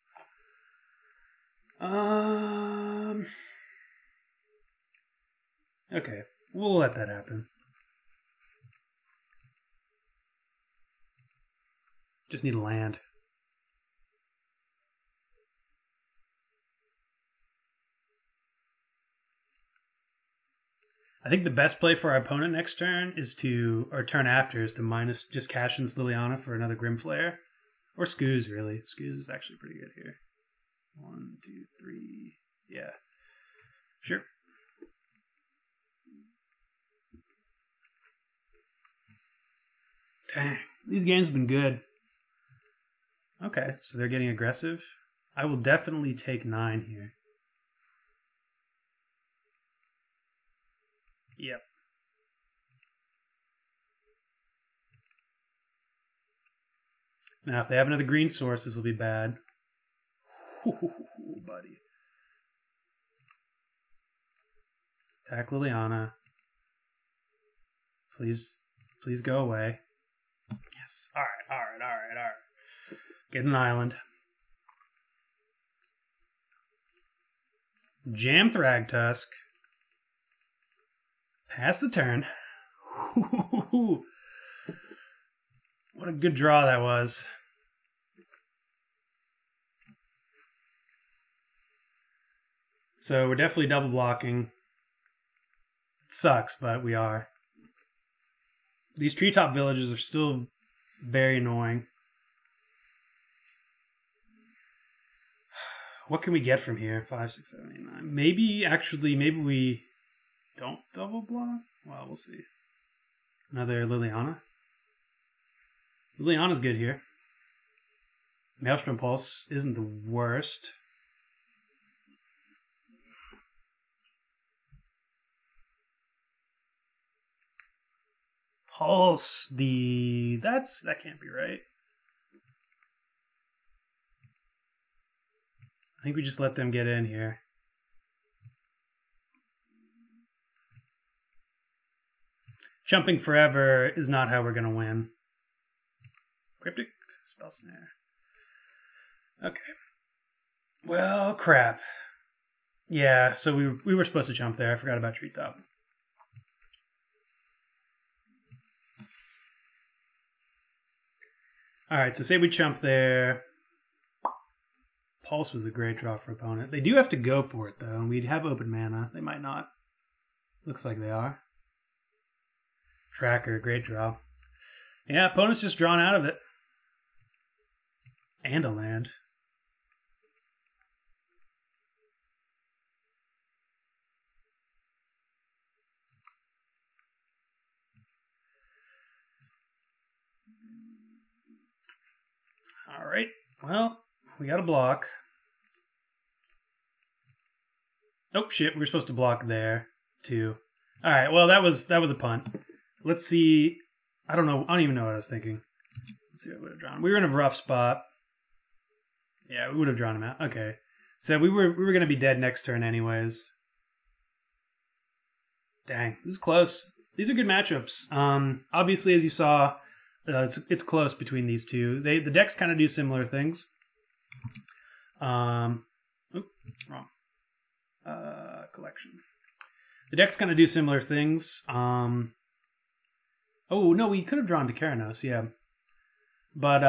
Okay, we'll let that happen. Just need a land. I think the best play for our opponent next turn is to, or turn after, is to minus, just cash in Liliana for another Grim Flare. Or Scooz, really. Scooz is actually pretty good here. 1, 2, 3. Yeah. Sure. Dang. These games have been good. Okay, so they're getting aggressive. I will definitely take 9 here. Yep. Now, if they have another green source, this will be bad. Ooh, buddy. Attack Liliana. Please go away. Yes. All right. Get an island. Jam Thragtusk. Pass the turn. What a good draw that was. So we're definitely double blocking. It sucks, but we are. These treetop villages are still very annoying. What can we get from here? 5, 6, 7, 8, 9. Maybe we don't double block? Well, we'll see. Another Liliana. Liliana's good here. Maelstrom Pulse isn't the worst. Pulse, that can't be right. I think we just let them get in here. Jumping forever is not how we're going to win. Cryptic? Spell Snare. Okay. Well, crap. Yeah, so we were supposed to jump there. I forgot about Treetop. Alright, so say we jump there. Pulse was a great draw for opponent. They do have to go for it, though, and we'd have open mana. They might not. Looks like they are. Tracker, great draw. Yeah, opponent's just drawn out of it. And a land. Alright, well, we got a block. Oh shit, we were supposed to block there too. Alright, well that was a punt. Let's see. I don't know. I don't even know what I was thinking. Let's see what I would have drawn. We were in a rough spot. Yeah, we would have drawn him out. Okay. So we were gonna be dead next turn anyways. Dang, this is close. These are good matchups. Obviously, as you saw, it's close between these two. The decks kind of do similar things. Wrong. Collection. The decks kind of do similar things. Oh no, we could have drawn to Keranos, yeah. But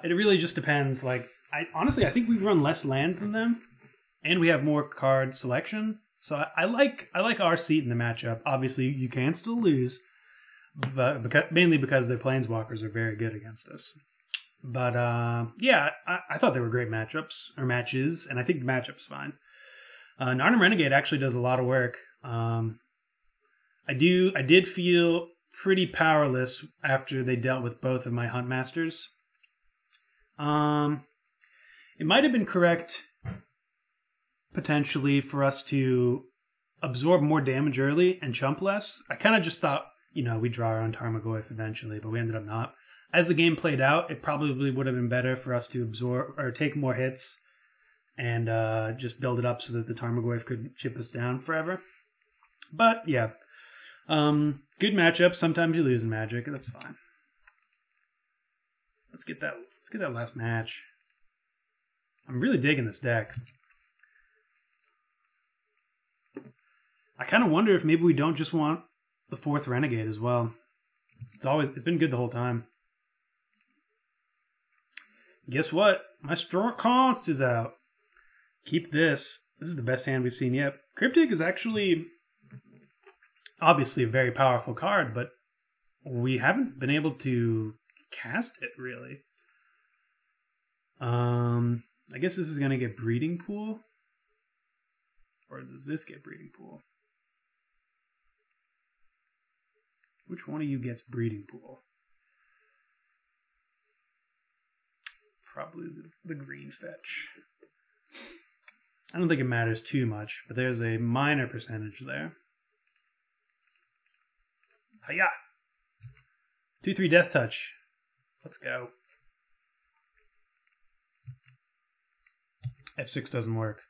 it really just depends. Like, honestly, I think we run less lands than them, and we have more card selection. So I like our seat in the matchup. Obviously, you can still lose, but mainly because their planeswalkers are very good against us. But yeah, I thought they were great matchups or matches, and I think the matchup's fine. Narnim Renegade actually does a lot of work. I did feel pretty powerless after they dealt with both of my Hunt Masters. It might have been correct, potentially, for us to absorb more damage early and chump less. I kind of just thought, we'd draw our own Tarmogoyf eventually, but we ended up not. As the game played out, it probably would have been better for us to absorb or take more hits and just build it up so that the Tarmogoyf could chip us down forever. But yeah, good matchup. Sometimes you lose in Magic. That's fine. Let's get that last match. I'm really digging this deck. I kind of wonder if maybe we don't just want the 4th Renegade as well. It's been good the whole time. Guess what? My Strong Const is out. Keep this. This is the best hand we've seen yet. Cryptic is actually obviously a very powerful card, but we haven't been able to cast it really. I guess this is going to get Breeding Pool. Or does this get Breeding Pool? Which one of you gets Breeding Pool? Probably the green fetch. I don't think it matters too much, but there's a minor percentage there. Hiya! 2/3 Death Touch. Let's go. F6 doesn't work.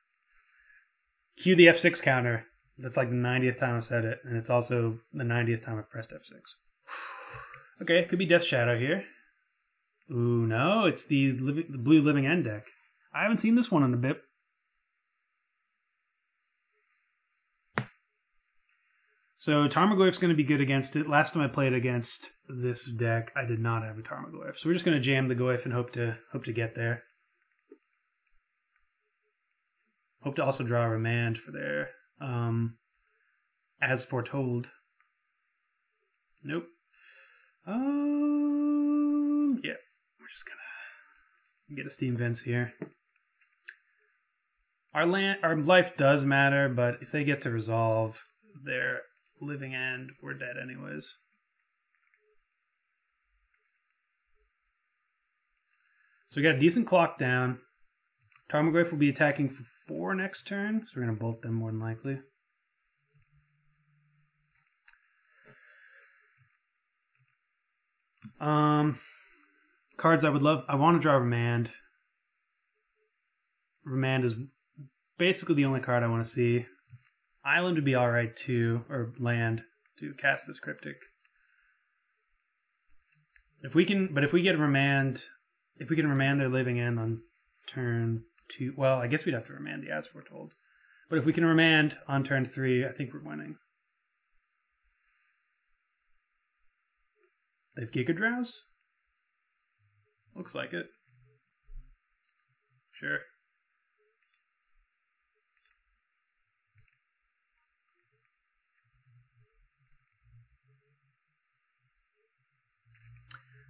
Cue the F6 counter. That's like the 90th time I've said it, and it's also the 90th time I've pressed F6. Okay, it could be Death Shadow here. Ooh, no, it's the blue Living End deck. I haven't seen this one in a bit. So Tarmogoyf's going to be good against it. Last time I played against this deck, I did not have a Tarmogoyf. So we're just going to jam the Goyf and hope to get there. Hope to also draw a Remand for there. As foretold. Nope. Yeah, we're just gonna get a Steam Vents here. Our life does matter, but if they get to resolve their Living End, we're dead anyways. So we got a decent clock down. Tarmogoyf will be attacking for 4 next turn, so we're going to bolt them more than likely. Cards I would love. I want to draw Remand. Remand is basically the only card I want to see. Island would be alright too, or land to cast this Cryptic. If we can remand their Living End on turn 2, well, I guess we'd have to remand the As Foretold. But if we can remand on turn 3, I think we're winning. They've Giga Drowse? Looks like it. Sure.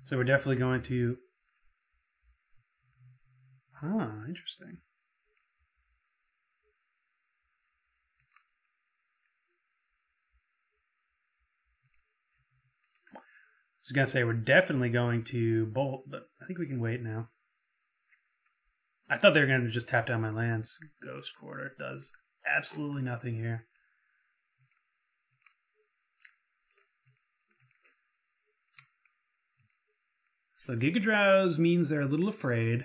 So we're definitely going to... Huh, interesting. I was going to say we're definitely going to bolt, but I think we can wait now. I thought they were going to just tap down my lands. Ghost Quarter does absolutely nothing here. So Giga Drowse means they're a little afraid,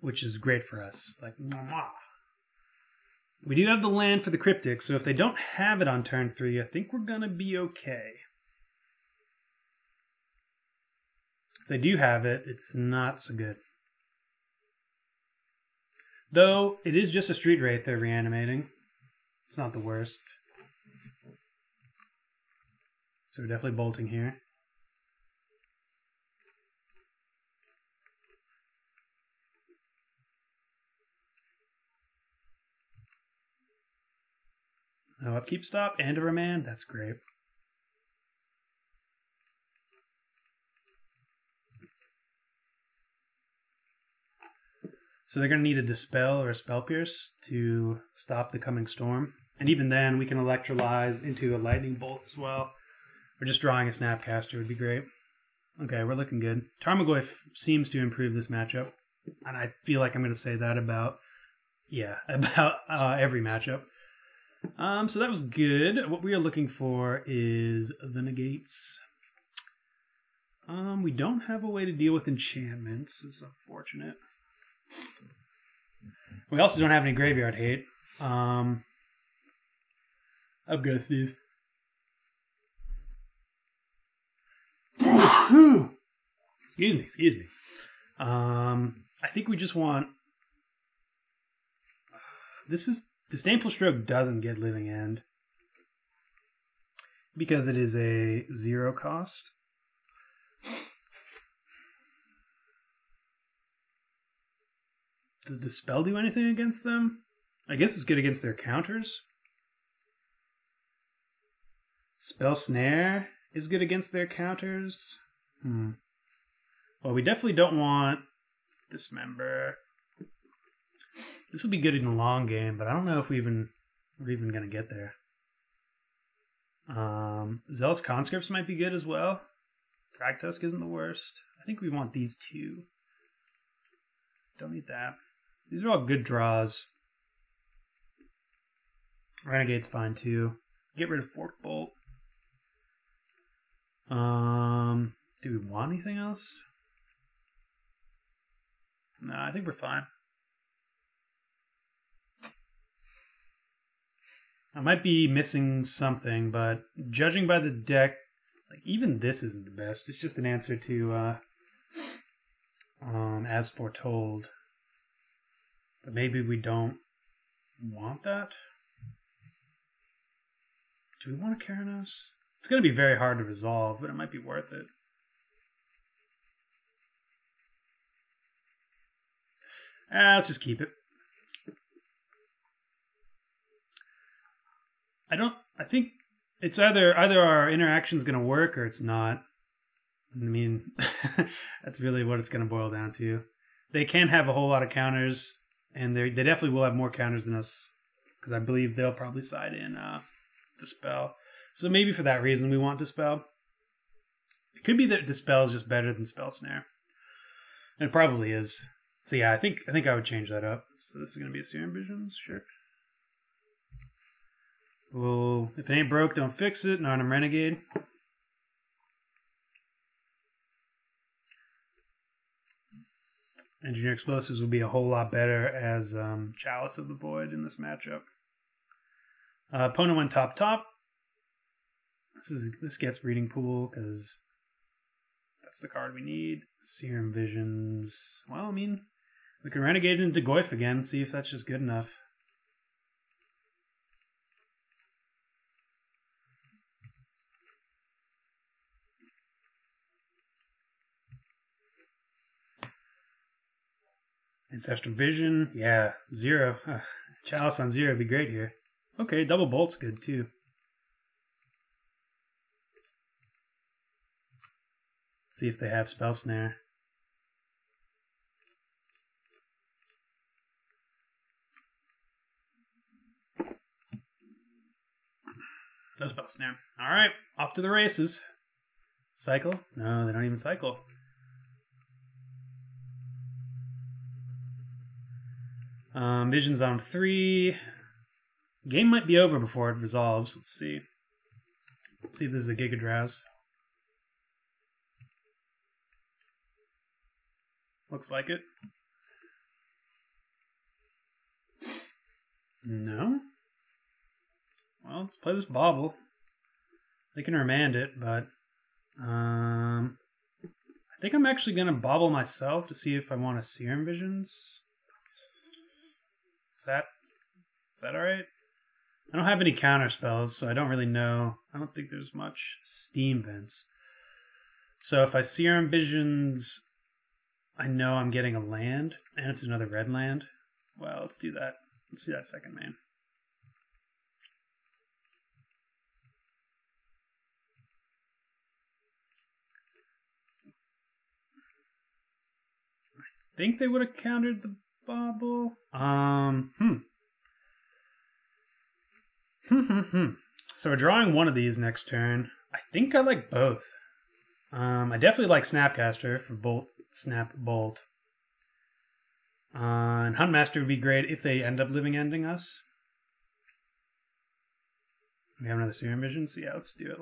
which is great for us. Like, mwah. We do have the land for the Cryptic, so if they don't have it on turn 3, I think we're going to be okay. If they do have it, it's not so good. Though, it is just a Street Wraith they're reanimating. It's not the worst. So we're definitely bolting here. No upkeep stop and a remand. That's great. So they're going to need a Dispel or a Spell Pierce to stop the coming storm. And even then, we can Electrolyze into a Lightning Bolt as well. Or just drawing a Snapcaster would be great. Okay, we're looking good. Tarmogoyf seems to improve this matchup. And I feel like I'm going to say that about every matchup. So that was good. What we are looking for is the negates. We don't have a way to deal with enchantments. It's unfortunate. We also don't have any graveyard hate. I'm gonna sneeze. Excuse me. I think we just want. Disdainful Stroke doesn't get Living End because it is a 0 cost. Does Dispel do anything against them? I guess it's good against their counters. Spell Snare is good against their counters. Well, we definitely don't want Dismember. This will be good in the long game, but I don't know if we're even going to get there. Zealous Conscripts might be good as well. Thragtusk isn't the worst. I think we want these two. Don't need that. These are all good draws. Renegade's fine too. Get rid of Fork Bolt. Do we want anything else? No, I think we're fine. I might be missing something, but judging by the deck, like even this isn't the best. It's just an answer to As Foretold. But maybe we don't want that. Do we want a Keranos? It's going to be very hard to resolve, but it might be worth it. Let's just keep it. I think it's either our interaction's going to work or it's not. I mean, that's really what it's going to boil down to. They can have a whole lot of counters, and they definitely will have more counters than us, because I believe they'll probably side in Dispel. So maybe for that reason we want Dispel. It could be that Dispel is just better than Spell Snare. And it probably is. So yeah, I think I would change that up. So this is going to be a Serum Visions, sure. Well, if it ain't broke, don't fix it. Not a Renegade. Engineer Explosives would be a whole lot better as Chalice of the Void in this matchup. Opponent went top. This gets Breeding Pool because that's the card we need. Serum Visions. Well, I mean, we can Renegade into Goyf again, see if that's just good enough. Ancestral Vision, yeah, 0. Chalice on 0 would be great here. Okay, double bolt's good too. See if they have Spell Snare. No Spell Snare. Alright, off to the races. Cycle? No, they don't even cycle. Visions on 3. Game might be over before it resolves. Let's see. Let's see if this is a Giga Drowse. Looks like it. No? Well, let's play this Bauble. They can remand it, but I think I'm actually going to Bauble myself to see if I want a Serum Visions. Is that alright? I don't have any counter spells, so I don't really know. I don't think there's much Steam Vents. So if I Serum Visions, I know I'm getting a land, and it's another red land. Well, let's do that. Let's do that second main. I think they would have countered the bauble. So we're drawing one of these next turn. I think I like both. I definitely like Snapcaster for Bolt, Snap, Bolt. And Huntmaster would be great if they end up living ending us. We have another Serum Vision, so yeah, let's do it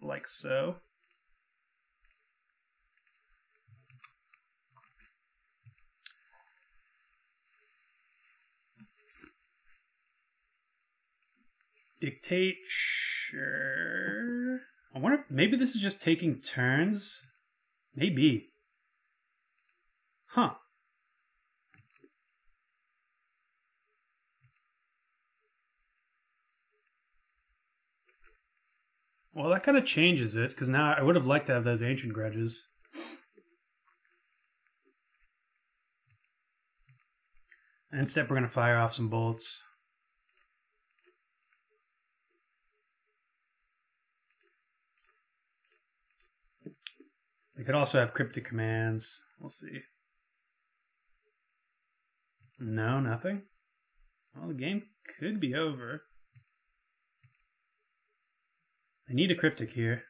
like so. Dictate, sure. I wonder if maybe this is just taking turns. Maybe. Huh. Well, that kind of changes it, because now I would have liked to have those Ancient Grudges. And instead, we're going to fire off some bolts. They could also have Cryptic Commands. We'll see. No, nothing. Well, the game could be over. They need a Cryptic here.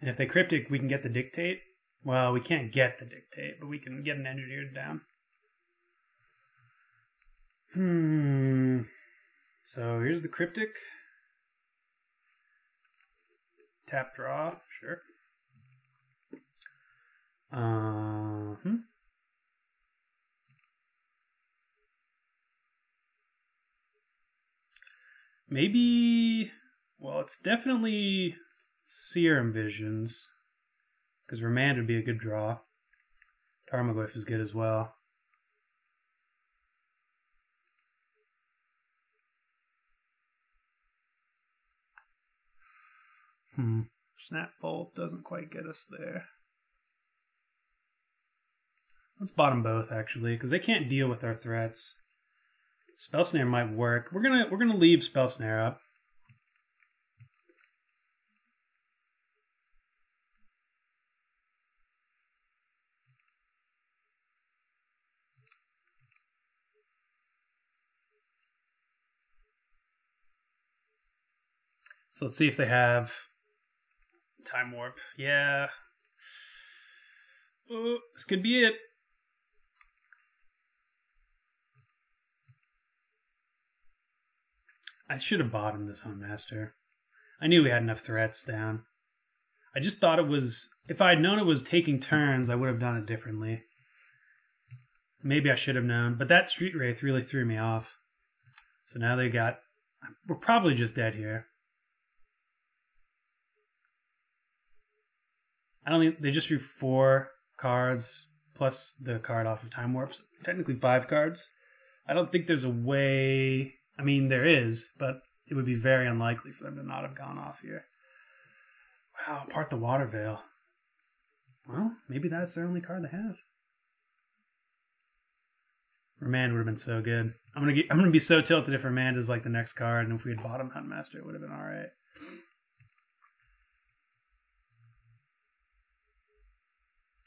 And if they Cryptic, we can get the Dictate. Well, we can't get the Dictate, but we can get an Engineered down. So here's the Cryptic. Tap draw, sure. Maybe, well, it's definitely Serum Visions, because Remand would be a good draw. Tarmogoyf is good as well. Snap Bolt doesn't quite get us there. Let's bottom both, actually, because they can't deal with our threats. Spell Snare might work. We're gonna leave Spell Snare up. So let's see if they have Time Warp. Yeah. Oh, this could be it. I should have bottomed this Huntmaster. I knew we had enough threats down. I just thought it was... If I had known it was taking turns, I would have done it differently. Maybe I should have known. But that Street Wraith really threw me off. So now they got... We're probably just dead here. I don't think... They just drew 4 cards plus the card off of Time Warps. Technically 5 cards. I don't think there's a way... I mean, there is, but it would be very unlikely for them to not have gone off here. Wow, part the Water Veil. Well, maybe that's their only card they have. Remand would have been so good. I'm gonna be so tilted if Remand is like the next card, and if we had bottom Huntmaster, it would have been all right.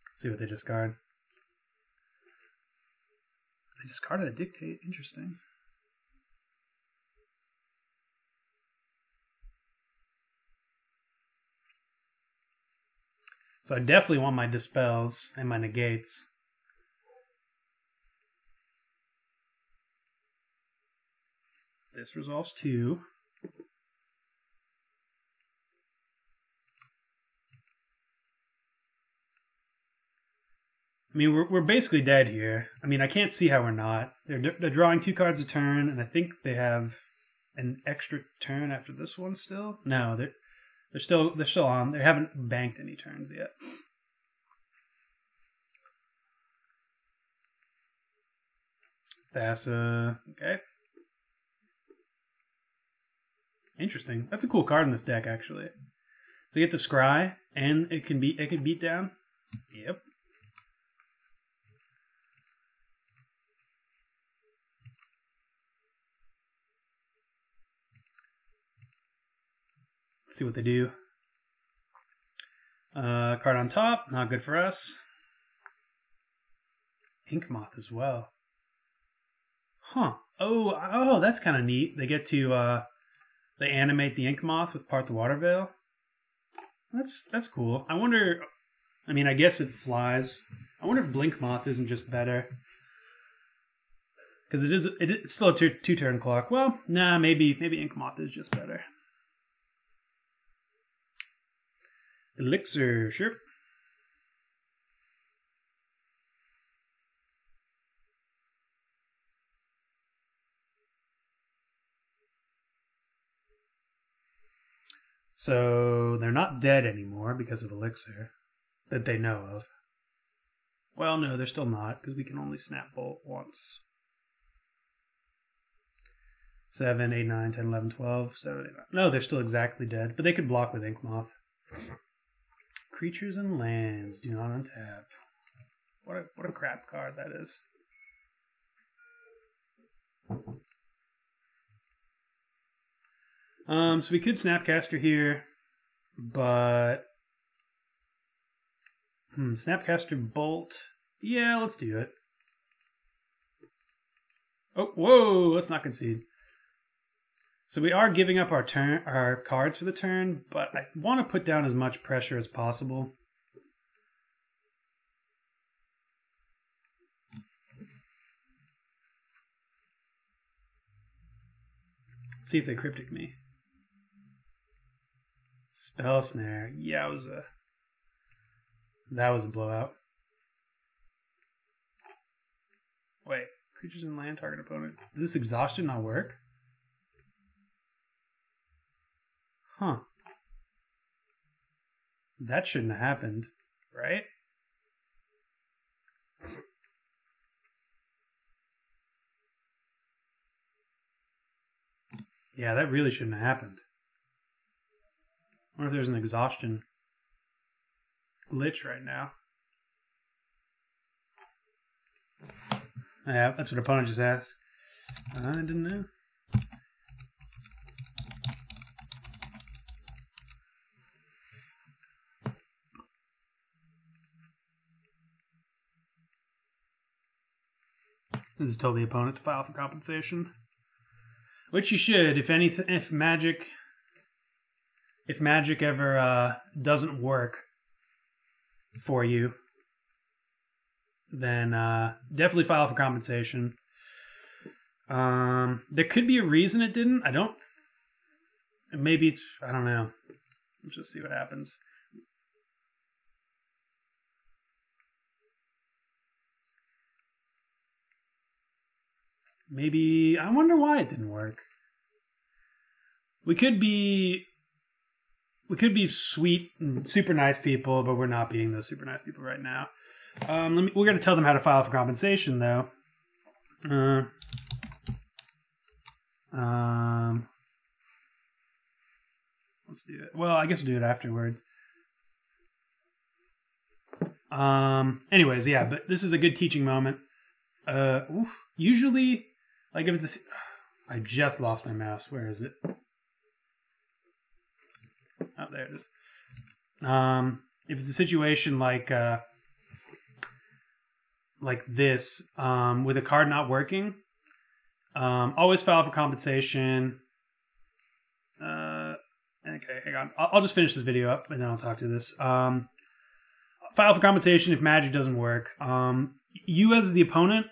Let's see what they discard. They discarded a Dictate. Interesting. So I definitely want my Dispels and my Negates. This resolves 2. I mean, we're basically dead here. I mean, I can't see how we're not. They're drawing 2 cards a turn, and I think they have an extra turn after this one still. No, they're still on. They haven't banked any turns yet. Thassa, okay. Interesting. That's a cool card in this deck, actually. So you get the Scry, and it can beat down. Yep. See what they do. Card on top, not good for us. Ink Moth as well. Huh. Oh, that's kind of neat. They get to, they animate the Ink Moth with Part the Water Veil. That's cool. I wonder, I mean, I guess it flies. I wonder if Blink Moth isn't just better. Because it's still a two-turn clock. Well, nah, maybe Ink Moth is just better. Elixir, sure. So they're not dead anymore because of Elixir that they know of. Well, no, they're still not because we can only snap bolt once. 7, 8, 9, 10, 11, 12, 7, 8, 9. No, they're still exactly dead, but they could block with Ink Moth. Creatures and lands do not untap. What a crap card that is. So we could Snapcaster here, but Snapcaster Bolt. Yeah, let's do it. Oh, whoa! Let's not concede. So we are giving up our cards for the turn, but I want to put down as much pressure as possible. Let's see if they cryptic me. Spell Snare. Yeah, that was a blowout. Wait, creatures in land, target opponent. Does this Exhaustion not work? Huh. That shouldn't have happened, right? Yeah, that really shouldn't have happened. I wonder if there's an Exhaustion glitch right now. Yeah, that's what opponent just asked. I didn't know. This is tell the opponent to file for compensation, which you should. If anything, if Magic ever doesn't work for you, then definitely file for compensation. There could be a reason it didn't. Maybe it's, I don't know. Let's just see what happens. Maybe, I wonder why it didn't work. We could be sweet and super nice people, but we're not being those super nice people right now. We're going to tell them how to file for compensation, though. Let's do it. Well, I guess we'll do it afterwards. Anyways, yeah, but this is a good teaching moment. Usually, like if it's I just lost my mouse. Where is it? Oh, there it is. If it's a situation like this, with a card not working, always file for compensation. Okay, hang on. I'll just finish this video up and then I'll talk to this. File for compensation if Magic doesn't work. You as the opponent,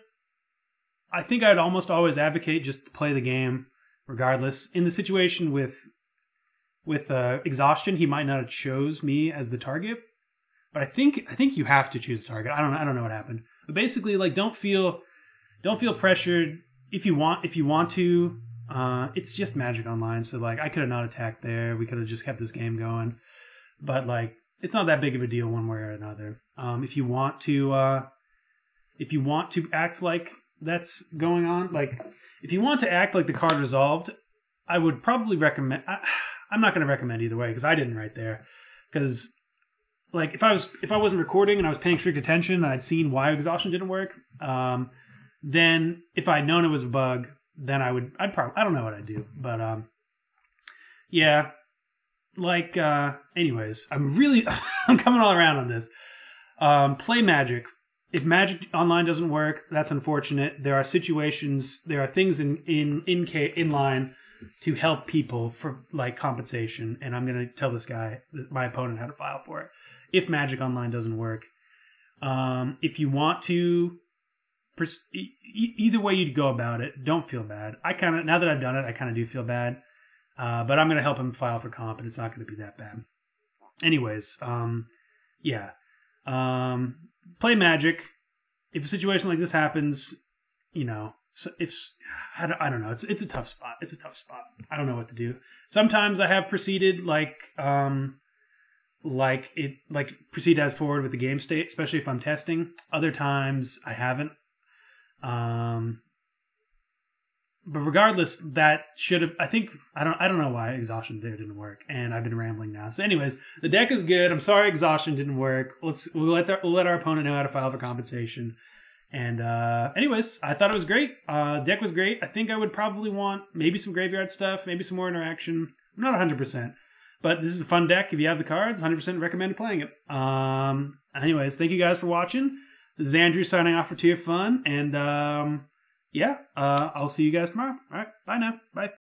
I think I'd almost always advocate just to play the game regardless. In the situation with Exhaustion, he might not have chose me as the target, but I think you have to choose the target. I don't know what happened, but basically, like, don't feel pressured if you want to. It's just Magic Online, so like I could have not attacked there. We could have just kept this game going, but like it's not that big of a deal one way or another. If you want to act like that's going on, like if you want to act like the card resolved, I would probably recommend. I'm not going to recommend either way because I didn't right there. Because like if I wasn't recording and I was paying strict attention and I'd seen why Exhaustion didn't work, then if I'd known it was a bug, then I don't know what I'd do. But yeah, like, anyways, I'm coming all around on this. Play Magic. If Magic Online doesn't work, that's unfortunate. There are situations, there are things in line to help people for like compensation, and I'm gonna tell this guy, my opponent, how to file for it. If Magic Online doesn't work, if you want to, either way you'd go about it, don't feel bad. Now that I've done it, I kind of do feel bad, but I'm gonna help him file for comp, and it's not gonna be that bad. Anyways, yeah. Play Magic. If a situation like this happens, so I don't know, it's a tough spot. It's a tough spot. I don't know what to do. Sometimes I have proceeded proceed as forward with the game state, especially if I'm testing. Other times I haven't. But regardless, that should have. I don't know why Exhaustion there didn't work, and I've been rambling now. So, anyways, the deck is good. I'm sorry Exhaustion didn't work. We'll let our opponent know how to file for compensation. And anyways, I thought it was great. Deck was great. I think I would probably want maybe some graveyard stuff, maybe some more interaction. I'm not 100%, but this is a fun deck. If you have the cards, 100% recommend playing it. Anyways, thank you guys for watching. This is Andrew signing off for Tier Fun, and yeah, I'll see you guys tomorrow. All right, bye now. Bye.